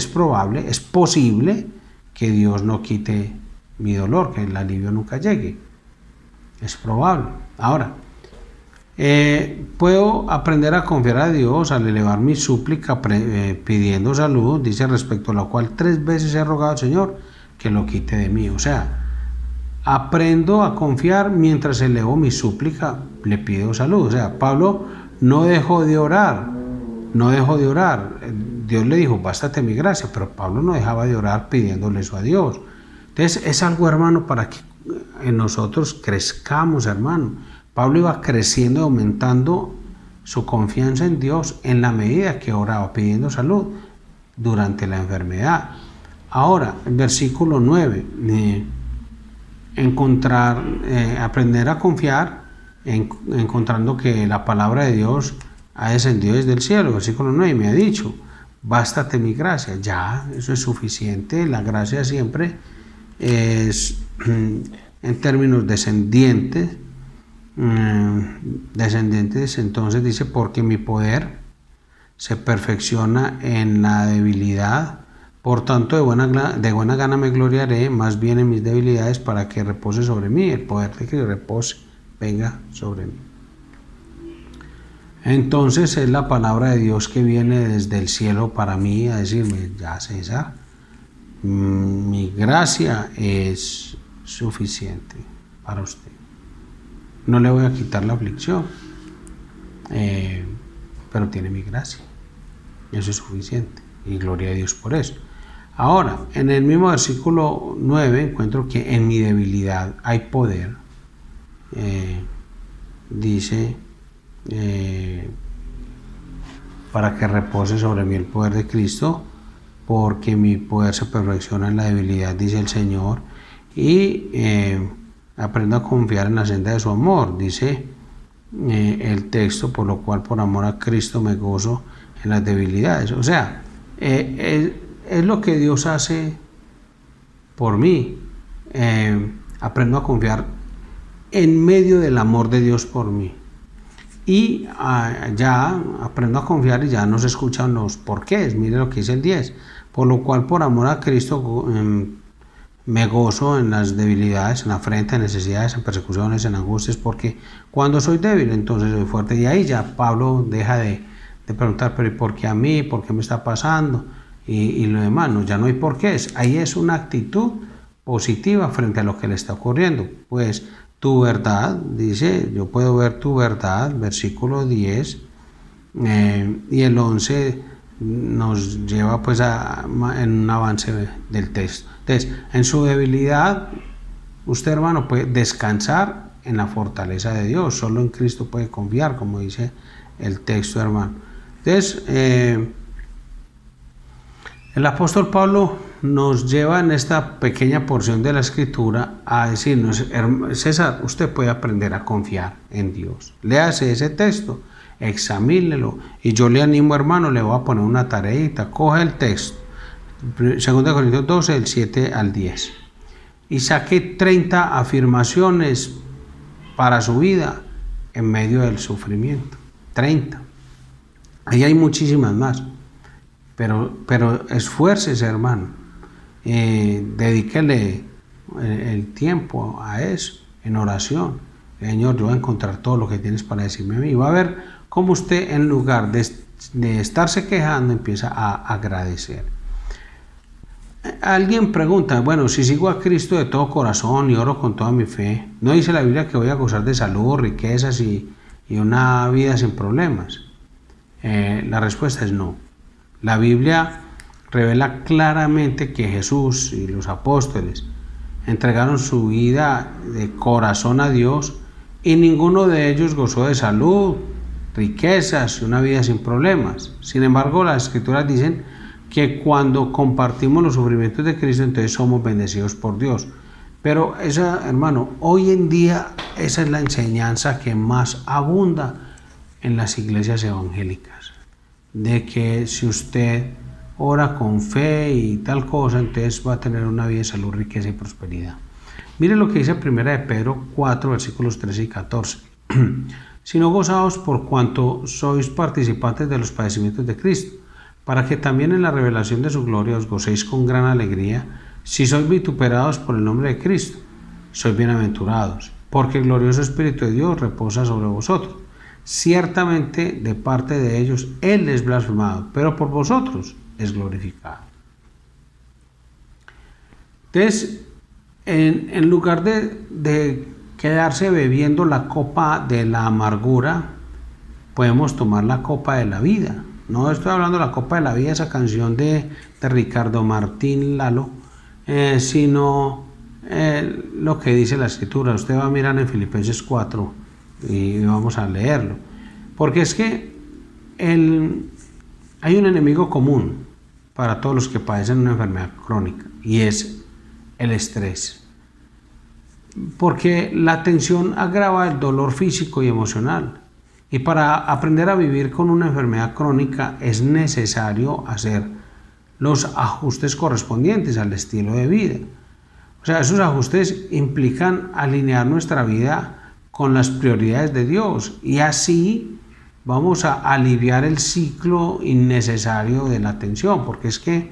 probable, es posible que Dios no quite mi dolor, que el alivio nunca llegue. Es probable. Ahora, puedo aprender a confiar a Dios al elevar mi súplica pidiendo salud, dice respecto a la cual 3 veces he rogado al Señor que lo quite de mí. O sea, aprendo a confiar mientras elevo mi súplica, le pido salud. O sea, Pablo no dejó de orar, Dios le dijo, bástate mi gracia, pero Pablo no dejaba de orar pidiéndole eso a Dios. Entonces es algo, hermano, para que nosotros crezcamos, hermano. Pablo iba creciendo y aumentando su confianza en Dios en la medida que oraba pidiendo salud durante la enfermedad. Ahora, el versículo 9, aprender a confiar, encontrando que la palabra de Dios ha descendido desde el cielo. Versículo 9 me ha dicho, bástate mi gracia. Ya, eso es suficiente. La gracia siempre es en términos descendientes. Entonces dice, porque mi poder se perfecciona en la debilidad. Por tanto, de buena gana me gloriaré, más bien en mis debilidades, para que repose sobre mí, el poder de que repose venga sobre mí. Entonces es la palabra de Dios que viene desde el cielo para mí a decirme, ya César, mi gracia es suficiente para usted. No le voy a quitar la aflicción, pero tiene mi gracia. Eso es suficiente y gloria a Dios por eso. Ahora, en el mismo versículo 9 encuentro que en mi debilidad hay poder. Dice, para que repose sobre mí el poder de Cristo, porque mi poder se perfecciona en la debilidad, dice el Señor, y aprendo a confiar en la senda de su amor, dice el texto, por lo cual por amor a Cristo me gozo en las debilidades. O sea, es lo que Dios hace por mí. Aprendo a confiar en medio del amor de Dios por mí. Y ya aprendo a confiar y ya no se escuchan los porqués. Mire lo que dice el 10. Por lo cual por amor a Cristo Me gozo en las debilidades, en afrentas, en necesidades, en persecuciones, en angustias, porque cuando soy débil, entonces soy fuerte. Y ahí ya Pablo deja de preguntar, pero ¿y por qué a mí? ¿Por qué me está pasando? Y lo demás, no, ya no hay por qué. Ahí es una actitud positiva frente a lo que le está ocurriendo. Pues tu verdad, dice, yo puedo ver tu verdad, versículo 10, y el 11 nos lleva pues en un avance del texto. Entonces, en su debilidad, usted, hermano, puede descansar en la fortaleza de Dios. Solo en Cristo puede confiar, como dice el texto, hermano. Entonces, el apóstol Pablo nos lleva en esta pequeña porción de la escritura a decirnos, César, usted puede aprender a confiar en Dios. Léase ese texto, examínelo, y yo le animo, hermano, le voy a poner una tareita, coge el texto, 2 Corintios 12, del 7 al 10, y saque 30 afirmaciones para su vida en medio del sufrimiento. 30. Ahí hay muchísimas más. Pero esfuércese, hermano, dedíquele el tiempo a eso, en oración. Señor, yo voy a encontrar todo lo que tienes para decirme a mí. Y va a ver cómo usted, en lugar de estarse quejando, empieza a agradecer. Alguien pregunta, bueno, si sigo a Cristo de todo corazón y oro con toda mi fe, ¿no dice la Biblia que voy a gozar de salud, riquezas y una vida sin problemas? La respuesta es no. La Biblia revela claramente que Jesús y los apóstoles entregaron su vida de corazón a Dios y ninguno de ellos gozó de salud, riquezas y una vida sin problemas. Sin embargo, las Escrituras dicen que cuando compartimos los sufrimientos de Cristo, entonces somos bendecidos por Dios. Pero hermano, hoy en día esa es la enseñanza que más abunda en las iglesias evangélicas, de que si usted ora con fe y tal cosa, entonces va a tener una vida de salud, riqueza y prosperidad. Mire lo que dice 1 de Pedro 4, versículos 13 y 14. Sino gozaos por cuanto sois participantes de los padecimientos de Cristo, para que también en la revelación de su gloria os gocéis con gran alegría. Si sois vituperados por el nombre de Cristo, sois bienaventurados, porque el glorioso Espíritu de Dios reposa sobre vosotros. Ciertamente de parte de ellos Él es blasfemado, pero por vosotros es glorificado. Entonces, en lugar de quedarse bebiendo la copa de la amargura, podemos tomar la copa de la vida. No estoy hablando de la copa de la vida, esa canción de Ricardo Martín Lalo, sino lo que dice la Escritura. Usted va a mirar en Filipenses 4 y vamos a leerlo. Porque es que hay un enemigo común para todos los que padecen una enfermedad crónica, y es el estrés. Porque la tensión agrava el dolor físico y emocional. Y para aprender a vivir con una enfermedad crónica es necesario hacer los ajustes correspondientes al estilo de vida. O sea, esos ajustes implican alinear nuestra vida con las prioridades de Dios, y así vamos a aliviar el ciclo innecesario de la tensión, porque es que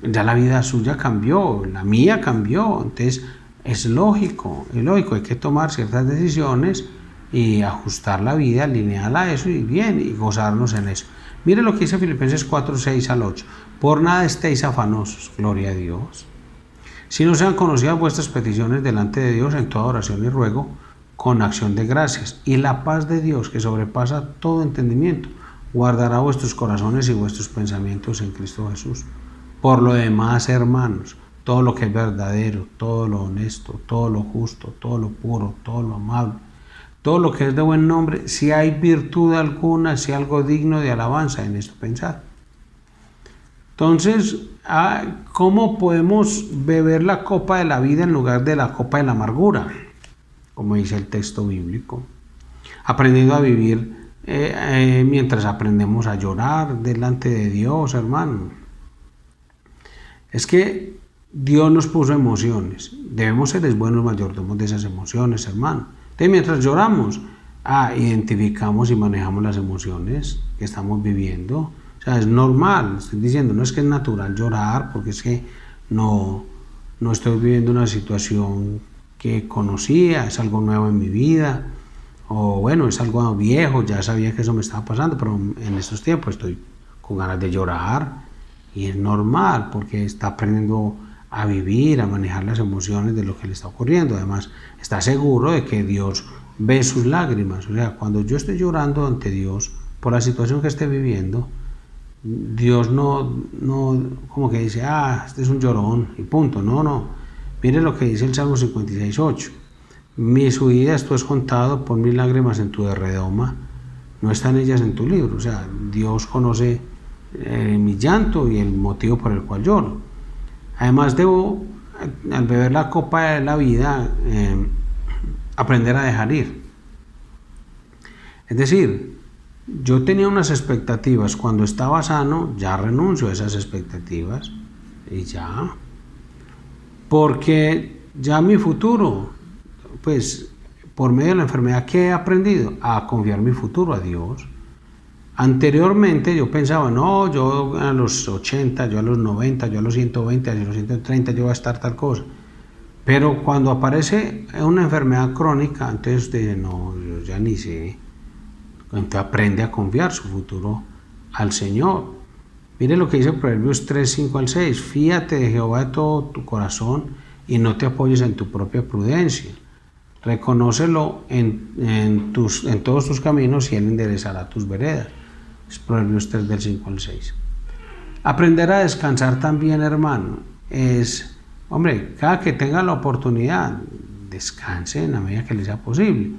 ya la vida suya cambió, la mía cambió, entonces es lógico, hay que tomar ciertas decisiones y ajustar la vida, alinearla a eso y bien, y gozarnos en eso. Mire lo que dice Filipenses 4, 6 al 8. Por nada estéis afanosos, gloria a Dios, si no sean conocidas vuestras peticiones delante de Dios en toda oración y ruego, con acción de gracias, y la paz de Dios, que sobrepasa todo entendimiento, guardará vuestros corazones y vuestros pensamientos en Cristo Jesús. Por lo demás, hermanos, todo lo que es verdadero, todo lo honesto, todo lo justo, todo lo puro, todo lo amable, todo lo que es de buen nombre, si hay virtud alguna, si hay algo digno de alabanza, en esto pensad. Entonces, ¿cómo podemos beber la copa de la vida en lugar de la copa de la amargura? Como dice el texto bíblico, aprendiendo a vivir mientras aprendemos a llorar delante de Dios, hermano. Es que Dios nos puso emociones, debemos ser buenos mayordomos de esas emociones, hermano. Entonces, mientras lloramos, identificamos y manejamos las emociones que estamos viviendo. O sea, es normal, estoy diciendo, no es que es natural llorar, porque es que no, no estoy viviendo una situación que conocía, es algo nuevo en mi vida, o bueno, es algo viejo, ya sabía que eso me estaba pasando, pero en estos tiempos estoy con ganas de llorar y es normal porque está aprendiendo a vivir, a manejar las emociones de lo que le está ocurriendo. Además, está seguro de que Dios ve sus lágrimas. O sea, cuando yo estoy llorando ante Dios por la situación que esté viviendo, Dios no como que dice, este es un llorón y punto. No. Mire lo que dice el Salmo 56:8. Mis huidas tú has contado, pon mis lágrimas en tu redoma, no están ellas en tu libro. O sea, Dios conoce mi llanto y el motivo por el cual lloro. Además debo, al beber la copa de la vida, aprender a dejar ir. Es decir, yo tenía unas expectativas, cuando estaba sano ya renuncio a esas expectativas y ya, porque ya mi futuro, pues por medio de la enfermedad, ¿qué he aprendido? A confiar mi futuro a Dios. Anteriormente yo pensaba, no, yo a los 80, yo a los 90, yo a los 120, a los 130 yo voy a estar tal cosa. Pero cuando aparece una enfermedad crónica, entonces usted dice, no, yo ya ni sé. Entonces aprende a confiar su futuro al Señor. Mire lo que dice Proverbios 3, 5 al 6. Fíate de Jehová de todo tu corazón y no te apoyes en tu propia prudencia. Reconócelo en todos tus caminos y Él enderezará tus veredas. Es Proverbios 3 del 5 al 6. Aprender a descansar también, hermano, es, hombre, cada que tenga la oportunidad, descanse en la medida que le sea posible.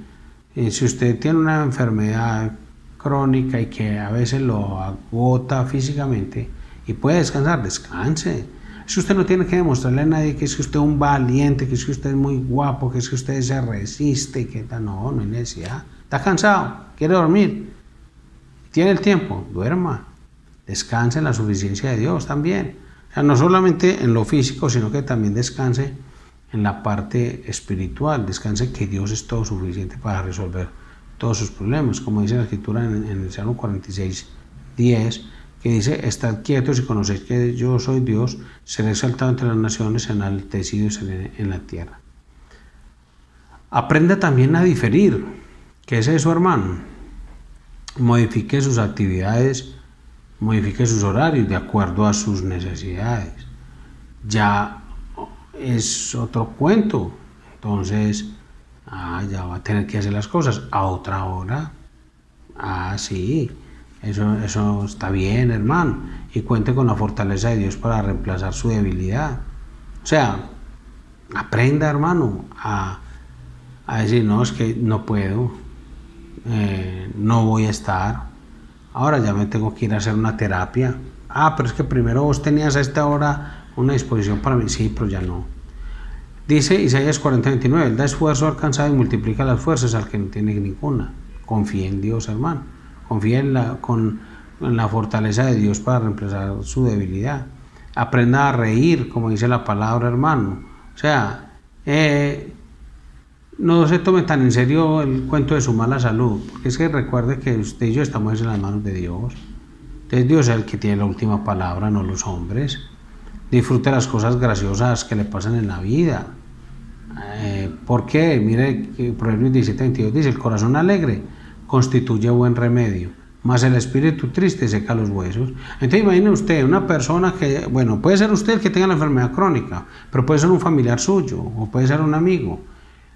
Si usted tiene una enfermedad crónica y que a veces lo agota físicamente y puede descansar, descanse. Si usted no tiene que demostrarle a nadie que es que usted es un valiente, que es que usted es muy guapo, que es que usted se resiste, que no hay necesidad. Está cansado, quiere dormir, tiene el tiempo, duerma, descanse en la suficiencia de Dios también. O sea, no solamente en lo físico, sino que también descanse en la parte espiritual, descanse que Dios es todo suficiente para resolver todos sus problemas, como dice la Escritura en el Salmo 46:10, que dice, estad quietos y conocéis que yo soy Dios, seré exaltado entre las naciones, enaltecido en la tierra. Aprenda también a diferir. ¿Qué es eso, hermano? Modifique sus actividades, modifique sus horarios de acuerdo a sus necesidades. Ya es otro cuento. Entonces, ya va a tener que hacer las cosas a otra hora. Sí, eso está bien, hermano. Y cuente con la fortaleza de Dios para reemplazar su debilidad. O sea, aprenda, hermano, a decir, no, es que no puedo, no voy a estar. Ahora ya me tengo que ir a hacer una terapia. Pero es que primero vos tenías a esta hora una disposición para mí. Sí, pero ya no. Dice Isaías 40:29, Él da esfuerzo al cansado y multiplica las fuerzas al que no tiene ninguna. Confíe en Dios, hermano. Confíe en la fortaleza de Dios para reemplazar su debilidad. Aprenda a reír, como dice la palabra, hermano. O sea, no se tome tan en serio el cuento de su mala salud, porque es que recuerde que usted y yo estamos en las manos de Dios. Entonces Dios es el que tiene la última palabra, no los hombres. Disfrute las cosas graciosas que le pasan en la vida. ¿Por qué? Mire que Proverbios 17:22 dice, el corazón alegre constituye buen remedio, mas el espíritu triste seca los huesos. Entonces imagine usted una persona que, bueno, puede ser usted el que tenga la enfermedad crónica, pero puede ser un familiar suyo o puede ser un amigo.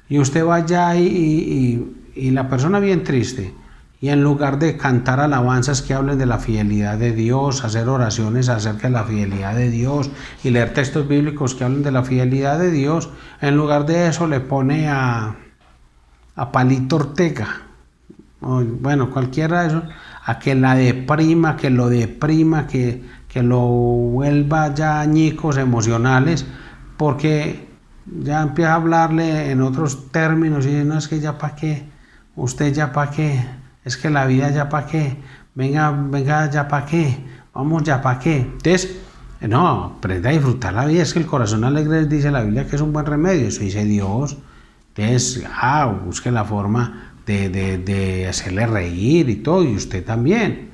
Y usted va allá y la persona bien triste, y en lugar de cantar alabanzas que hablen de la fidelidad de Dios, hacer oraciones acerca de la fidelidad de Dios y leer textos bíblicos que hablen de la fidelidad de Dios, en lugar de eso le pone a Palito Ortega, bueno, cualquiera de esos, a que la deprima, que lo deprima, que lo vuelva ya añicos emocionales, porque ya empieza a hablarle en otros términos y dice, no, es que ya para qué, usted ya para qué, es que la vida ya para qué, venga ya para qué, vamos ya para qué. Entonces, no, aprenda a disfrutar la vida, es que el corazón alegre dice la Biblia que es un buen remedio, eso dice Dios. Entonces, busque la forma de hacerle reír y todo, y usted también.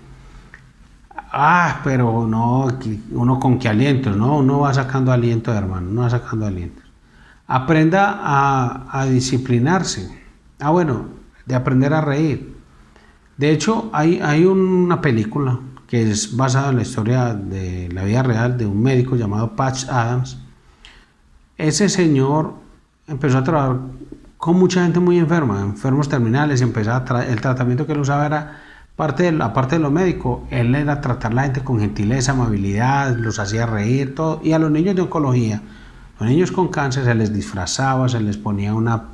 Pero no, uno con qué aliento, no, uno va sacando aliento, hermano, uno va sacando aliento. Aprenda a disciplinarse. Bueno, de aprender a reír. De hecho, hay una película que es basada en la historia de la vida real de un médico llamado Patch Adams. Ese señor empezó a trabajar con mucha gente muy enferma, enfermos terminales, y el tratamiento que él usaba era aparte de lo médico, él era tratar a la gente con gentileza, amabilidad, los hacía reír, todo. Y a los niños de oncología, los niños con cáncer, se les disfrazaba, se les ponía una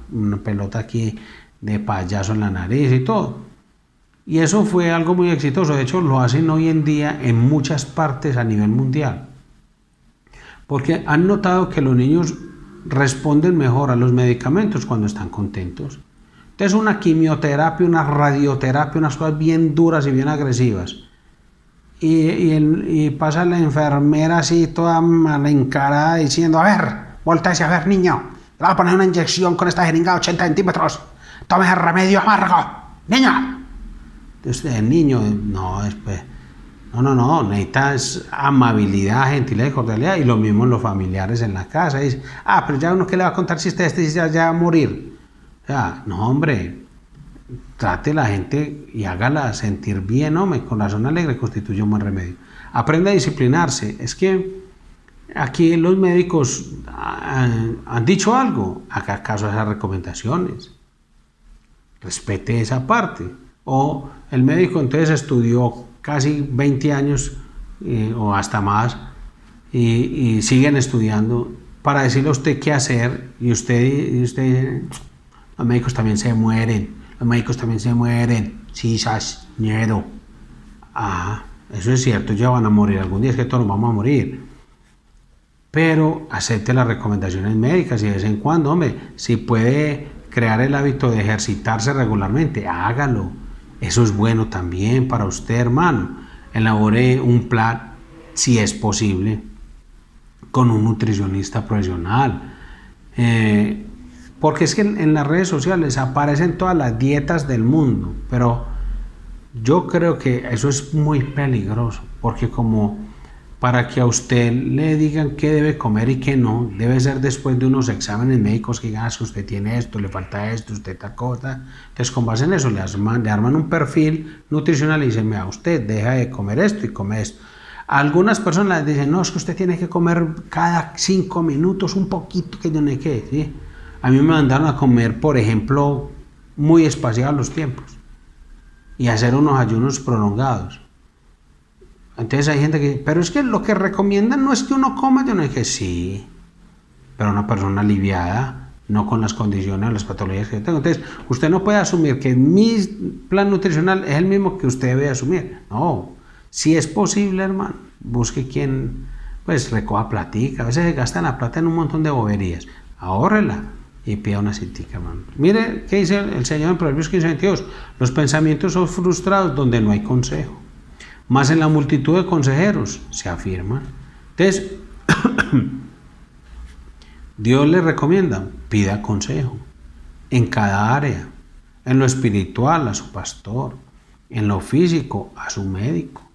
pelota aquí de payaso en la nariz y todo. Y eso fue algo muy exitoso. De hecho, lo hacen hoy en día en muchas partes a nivel mundial. Porque han notado que los niños responden mejor a los medicamentos cuando están contentos. Entonces, una quimioterapia, una radioterapia, unas cosas bien duras y bien agresivas. Y pasa la enfermera así toda mal encarada diciendo: a ver, voltéese a ver, niño, le voy a poner una inyección con esta jeringa de 80 centímetros. Tome el remedio amargo, niño. Entonces, el niño, no, después... No, necesitas amabilidad, gentileza y cordialidad, y lo mismo en los familiares en la casa. Dice: pero ya uno que le va a contar si ya va a morir. O sea, no, hombre, trate a la gente y hágala sentir bien, hombre, corazón alegre constituye un buen remedio. Aprenda a disciplinarse. Es que aquí los médicos han dicho algo, haga caso a esas recomendaciones, respete esa parte. O el médico entonces estudió casi 20 años o hasta más y siguen estudiando para decirle a usted qué hacer, y usted dice: los médicos también se mueren, sí, ñero. Eso es cierto, ya van a morir algún día, es que todos nos vamos a morir, pero acepte las recomendaciones médicas y de vez en cuando, hombre, si puede crear el hábito de ejercitarse regularmente, hágalo. Eso es bueno también para usted, hermano. Elabore un plan, si es posible, con un nutricionista profesional. Porque es que en las redes sociales aparecen todas las dietas del mundo, pero yo creo que eso es muy peligroso, porque como para que a usted le digan qué debe comer y qué no, debe ser después de unos exámenes médicos que digan: que usted tiene esto, le falta esto, usted tal cosa. Entonces, con base en eso, le arman un perfil nutricional y dicen: mira, usted deja de comer esto y come esto. Algunas personas les dicen: no, es que usted tiene que comer cada 5 minutos un poquito, que yo no sé qué, ¿sí? A mí me mandaron a comer, por ejemplo, muy espaciados los tiempos y hacer unos ayunos prolongados. Entonces hay gente que dice: pero es que lo que recomiendan no es que uno coma. Yo no dije: sí, pero una persona aliviada, no con las condiciones, las patologías que yo tengo. Entonces, usted no puede asumir que mi plan nutricional es el mismo que usted debe asumir. No, si es posible, hermano, busque quien pues recoja platica. A veces se gastan la plata en un montón de boberías. Ahórrela y pida una citica, hermano. Mire qué dice el Señor en Proverbios 15:22: los pensamientos son frustrados donde no hay consejo, más en la multitud de consejeros se afirman. Entonces, Dios le recomienda: pida consejo en cada área, en lo espiritual a su pastor, en lo físico a su médico,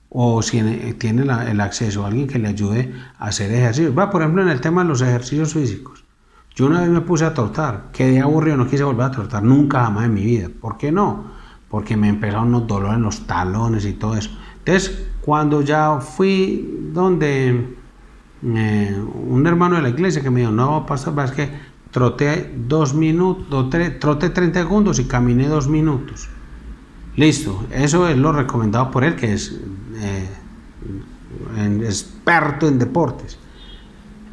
o si tiene el acceso a alguien que le ayude a hacer ejercicios. Por ejemplo, en el tema de los ejercicios físicos, yo una vez me puse a trotar, quedé aburrido, no quise volver a trotar nunca jamás en mi vida. ¿Por qué no? Porque me empezaron unos dolores en los talones y todo eso. Entonces, cuando ya fui donde un hermano de la iglesia, que me dijo: no, pastor, es que troté 2 minutos, troté 30 segundos y caminé 2 minutos. Listo, eso es lo recomendado por él, que es experto en deportes.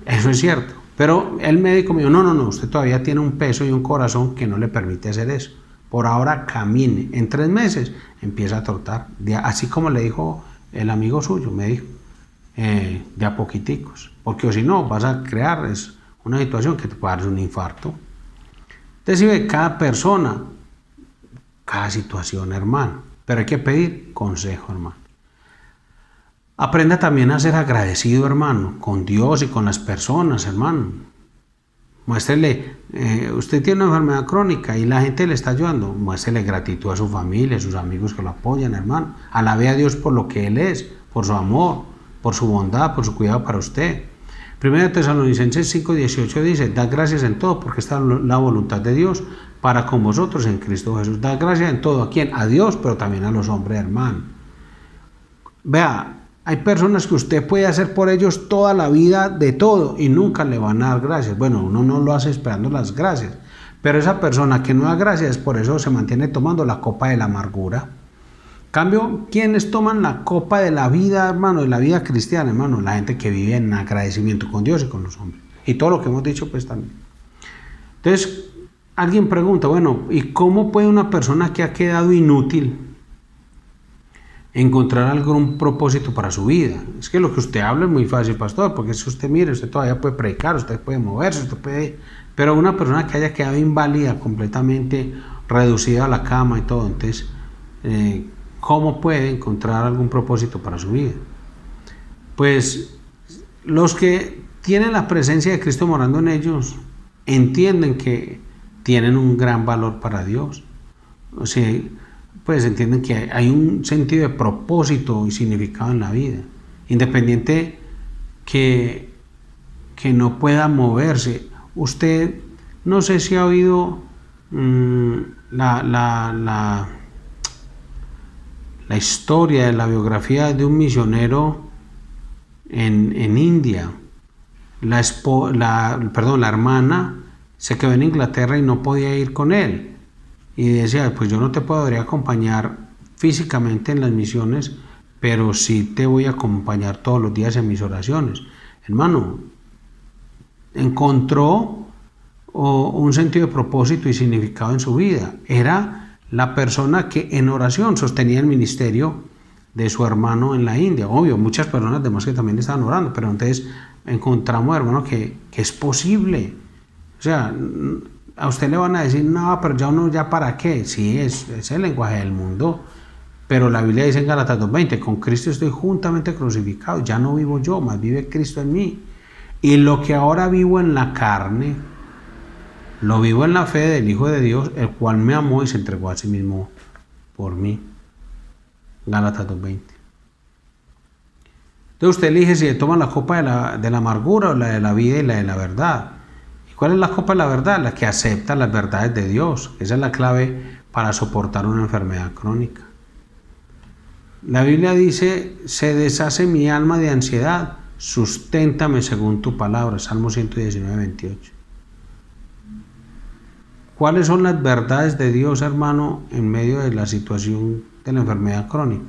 Eso es cierto. Pero el médico me dijo: no, usted todavía tiene un peso y un corazón que no le permite hacer eso. Por ahora camine. En 3 meses empieza a trotar. Así como le dijo el amigo suyo, me dijo, de a poquiticos. Porque si no, vas a crear una situación que te puede dar un infarto. Entonces, cada persona, cada situación, hermano. Pero hay que pedir consejo, hermano. Aprenda también a ser agradecido, hermano, con Dios y con las personas, hermano. Muéstrele, usted tiene una enfermedad crónica y la gente le está ayudando, muéstrele gratitud a su familia, a sus amigos que lo apoyan, hermano. Alabe a Dios por lo que Él es, por su amor, por su bondad, por su cuidado para usted. Primera Tesalonicenses 5:18 dice, da gracias en todo porque está la voluntad de Dios para con vosotros en Cristo Jesús. Da gracias en todo. ¿A quién? A Dios, pero también a los hombres, hermano. Vea, hay personas que usted puede hacer por ellos toda la vida de todo y nunca le van a dar gracias. Bueno, uno no lo hace esperando las gracias, pero esa persona que no da gracias, por eso se mantiene tomando la copa de la amargura. Cambio, ¿quiénes toman la copa de la vida, hermano, de la vida cristiana, hermano? La gente que vive en agradecimiento con Dios y con los hombres. Y todo lo que hemos dicho, pues también. Entonces, alguien pregunta, bueno, ¿y cómo puede una persona que ha quedado inútil encontrar algún propósito para su vida? Es que lo que usted habla es muy fácil, pastor, porque si usted mire, usted todavía puede predicar, usted puede moverse, usted puede... Pero una persona que haya quedado inválida, completamente reducida a la cama y todo, entonces... ¿cómo puede encontrar algún propósito para su vida? Pues los que tienen la presencia de Cristo morando en ellos entienden que tienen un gran valor para Dios. O sea, pues entienden que hay un sentido de propósito y significado en la vida. Independiente que no pueda moverse. Usted, no sé si ha oído la historia de la biografía de un misionero en India. La hermana se quedó en Inglaterra y no podía ir con él. Y decía, pues yo no te podría acompañar físicamente en las misiones, pero sí te voy a acompañar todos los días en mis oraciones. Hermano, encontró un sentido de propósito y significado en su vida. Era la persona que en oración sostenía el ministerio de su hermano en la India. Obvio, muchas personas demás que también estaban orando, pero entonces encontramos, hermano, que es posible. O sea, a usted le van a decir, no, pero ya uno, ¿ya para qué? Sí, es el lenguaje del mundo, pero la Biblia dice en Gálatas 2:20, con Cristo estoy juntamente crucificado, ya no vivo yo, más vive Cristo en mí. Y lo que ahora vivo en la carne, lo vivo en la fe del Hijo de Dios, el cual me amó y se entregó a sí mismo por mí. Gálatas 2:20. Entonces usted elige si toma la copa de la amargura o la de la vida y la de la verdad. ¿Y cuál es la copa de la verdad? La que acepta las verdades de Dios. Esa es la clave para soportar una enfermedad crónica. La Biblia dice, se deshace mi alma de ansiedad, susténtame según tu palabra. Salmo 119:28. ¿Cuáles son las verdades de Dios, hermano, en medio de la situación de la enfermedad crónica?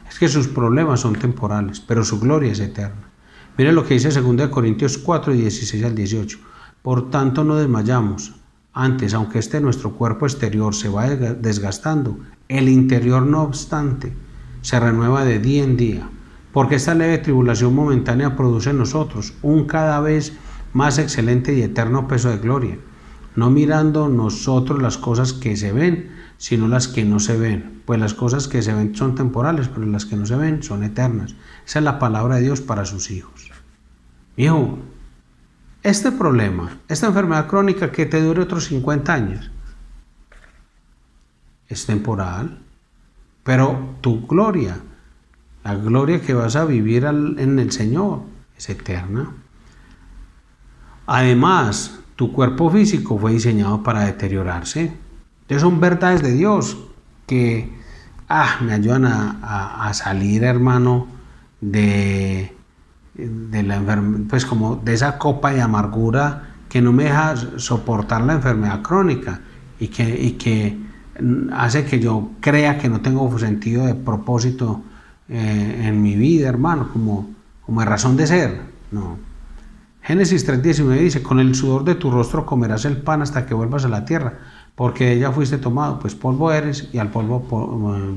Es que sus problemas son temporales, pero su gloria es eterna. Mire lo que dice 2 Corintios 4:16-18. Por tanto, no desmayamos. Antes, aunque nuestro cuerpo exterior se va desgastando, el interior, no obstante, se renueva de día en día. Porque esta leve tribulación momentánea produce en nosotros un cada vez más excelente y eterno peso de gloria, no mirando nosotros las cosas que se ven, sino las que no se ven. Pues las cosas que se ven son temporales, pero las que no se ven son eternas. Esa es la palabra de Dios para sus hijos. Hijo, este problema, esta enfermedad crónica que te dure otros 50 años, es temporal, pero tu gloria, la gloria que vas a vivir en el Señor, es eterna. Además, tu cuerpo físico fue diseñado para deteriorarse. Entonces son verdades de Dios que me ayudan a salir, hermano, de la enfermedad, pues como de esa copa de amargura que no me deja soportar la enfermedad crónica y que hace que yo crea que no tengo sentido de propósito en mi vida, hermano, como de razón de ser. No. Génesis 3:19 dice, con el sudor de tu rostro comerás el pan hasta que vuelvas a la tierra, porque de ella fuiste tomado, pues polvo eres y al polvo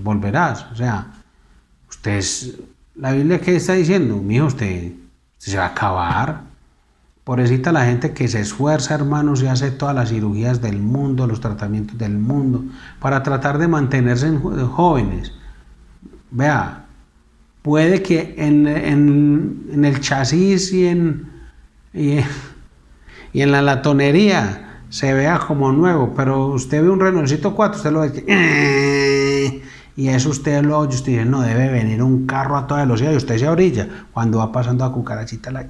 volverás. O sea, la Biblia, ¿qué está diciendo? Mijo, usted se va a acabar. Pobrecita la gente que se esfuerza, hermanos, y hace todas las cirugías del mundo, los tratamientos del mundo, para tratar de mantenerse jóvenes. Vea, puede que en el chasis y y en la latonería se vea como nuevo, pero usted ve un Renaultcito 4, usted lo ve que... Y eso usted lo oye, usted dice, no, debe venir un carro a toda velocidad y usted se orilla cuando va pasando a cucarachita la...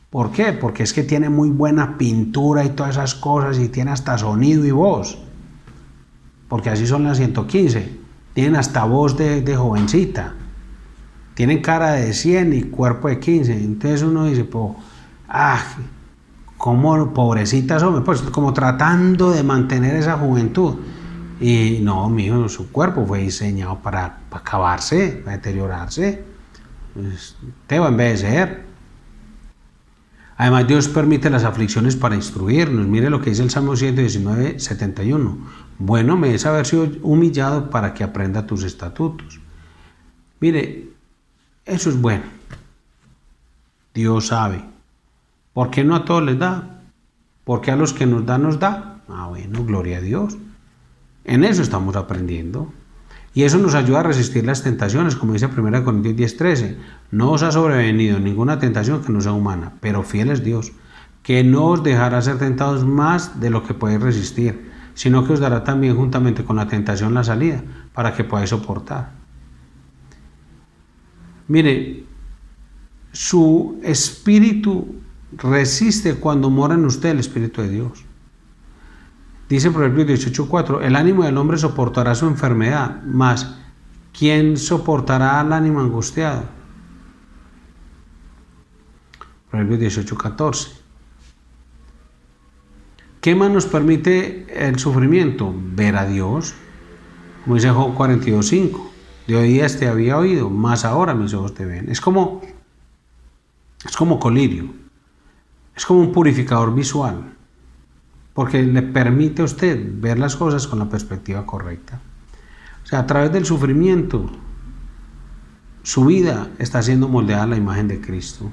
¿Por qué? Porque es que tiene muy buena pintura y todas esas cosas y tiene hasta sonido y voz. Porque así son las 115. Tienen hasta voz de jovencita. Tienen cara de 100 y cuerpo de 15. Entonces uno dice, pues, cómo pobrecitas son, pues como tratando de mantener esa juventud. Y no, mijo, su cuerpo fue diseñado para acabarse, para deteriorarse. Pues, te va a envejecer. Además, Dios permite las aflicciones para instruirnos. Mire lo que dice el Salmo 119, 71. Bueno me es haber sido humillado para que aprenda tus estatutos. Mire, eso es bueno. Dios sabe. ¿Por qué no a todos les da? ¿Por qué a los que nos da, nos da? Bueno, gloria a Dios. En eso estamos aprendiendo. Y eso nos ayuda a resistir las tentaciones, como dice 1 Corintios 10:13. No os ha sobrevenido ninguna tentación que no sea humana, pero fiel es Dios, que no os dejará ser tentados más de lo que podéis resistir, sino que os dará también juntamente con la tentación la salida, para que podáis soportar. Mire, su espíritu resiste cuando mora en usted el Espíritu de Dios. Dice Proverbios 18:4, el ánimo del hombre soportará su enfermedad, mas ¿quién soportará al ánimo angustiado? Proverbios 18:14. ¿Qué más nos permite el sufrimiento? Ver a Dios. Como dice Job 42:5, de oídas te había oído, mas ahora mis ojos te ven. Es como colirio, es como un purificador visual. Porque le permite a usted ver las cosas con la perspectiva correcta. O sea, a través del sufrimiento, su vida está siendo moldeada a la imagen de Cristo.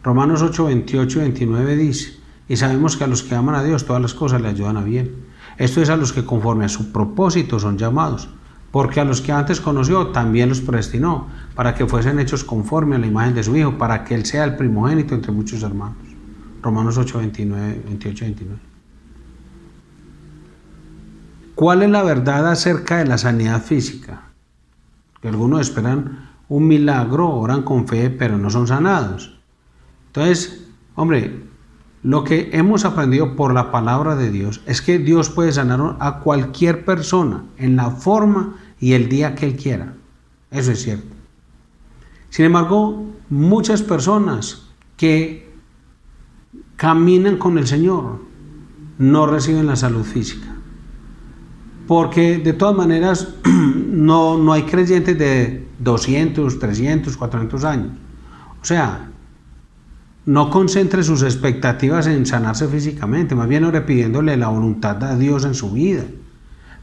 Romanos 8, 28 y 29 dice, y sabemos que a los que aman a Dios todas las cosas le ayudan a bien. Esto es a los que conforme a su propósito son llamados, porque a los que antes conoció también los predestinó, para que fuesen hechos conforme a la imagen de su Hijo, para que Él sea el primogénito entre muchos hermanos. Romanos 8, 29, 28 y 29. ¿Cuál es la verdad acerca de la sanidad física? Que algunos esperan un milagro, oran con fe, pero no son sanados. Entonces, hombre, lo que hemos aprendido por la palabra de Dios es que Dios puede sanar a cualquier persona en la forma y el día que Él quiera. Eso es cierto. Sin embargo, muchas personas que caminan con el Señor no reciben la salud física. Porque de todas maneras no hay creyentes de 200, 300, 400 años. O sea, no concentre sus expectativas en sanarse físicamente, más bien ore pidiéndole la voluntad a Dios en su vida.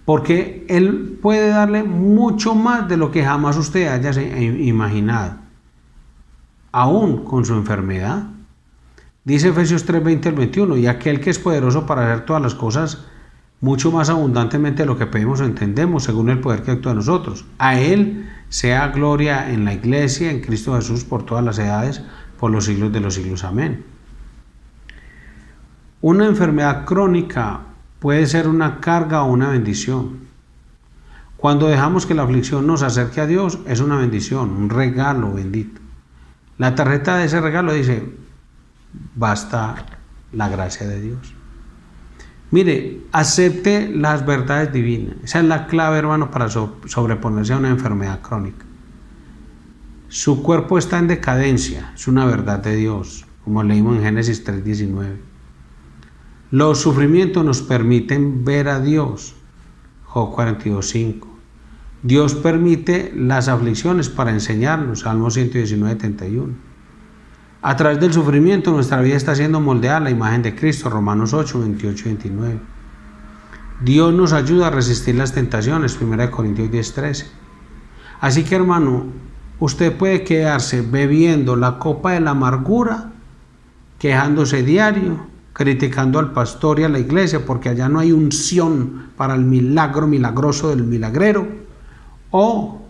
Porque Él puede darle mucho más de lo que jamás usted haya imaginado, aún con su enfermedad. Dice Efesios 3, 20 al 21, y aquel que es poderoso para hacer todas las cosas mucho más abundantemente de lo que pedimos o entendemos, según el poder que actúa en nosotros. A Él sea gloria en la Iglesia, en Cristo Jesús, por todas las edades, por los siglos de los siglos. Amén. Una enfermedad crónica puede ser una carga o una bendición. Cuando dejamos que la aflicción nos acerque a Dios, es una bendición, un regalo bendito. La tarjeta de ese regalo dice, basta la gracia de Dios. Mire, acepte las verdades divinas. Esa es la clave, hermano, para sobreponerse a una enfermedad crónica. Su cuerpo está en decadencia, es una verdad de Dios, como leímos en Génesis 3:19. Los sufrimientos nos permiten ver a Dios, Job 42:5. Dios permite las aflicciones para enseñarnos, Salmo 119:71. A través del sufrimiento nuestra vida está siendo moldeada a la imagen de Cristo, Romanos 8, 28 y 29. Dios nos ayuda a resistir las tentaciones, 1 Corintios 10:13. Así que, hermano, usted puede quedarse bebiendo la copa de la amargura, quejándose diario, criticando al pastor y a la iglesia porque allá no hay unción para el milagro milagroso del milagrero, o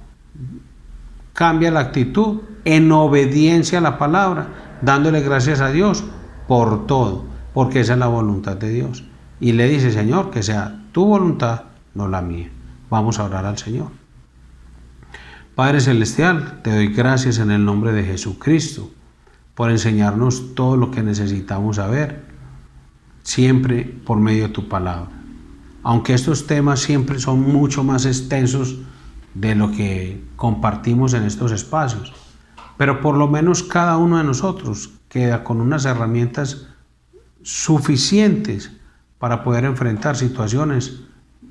cambia la actitud en obediencia a la palabra, dándole gracias a Dios por todo, porque esa es la voluntad de Dios. Y le dice, Señor, que sea tu voluntad, no la mía. Vamos a orar al Señor. Padre Celestial, te doy gracias en el nombre de Jesucristo por enseñarnos todo lo que necesitamos saber, siempre por medio de tu palabra. Aunque estos temas siempre son mucho más extensos de lo que compartimos en estos espacios, pero por lo menos cada uno de nosotros queda con unas herramientas suficientes para poder enfrentar situaciones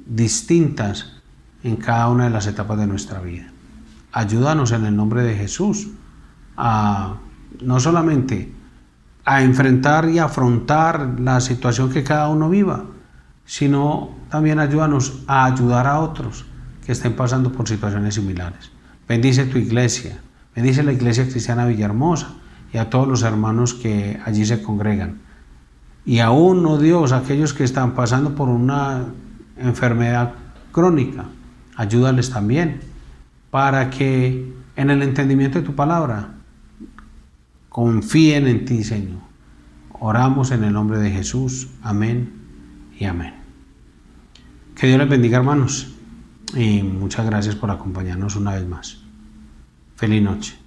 distintas en cada una de las etapas de nuestra vida. Ayúdanos en el nombre de Jesús a no solamente a enfrentar y afrontar la situación que cada uno viva, sino también ayúdanos a ayudar a otros que estén pasando por situaciones similares. Bendice tu iglesia, bendice la Iglesia Cristiana Villahermosa y a todos los hermanos que allí se congregan. Y aún, oh Dios, aquellos que están pasando por una enfermedad crónica, ayúdales también para que en el entendimiento de tu palabra confíen en ti, Señor. Oramos en el nombre de Jesús. Amén y amén. Que Dios les bendiga, hermanos, y muchas gracias por acompañarnos una vez más. Feliz noche.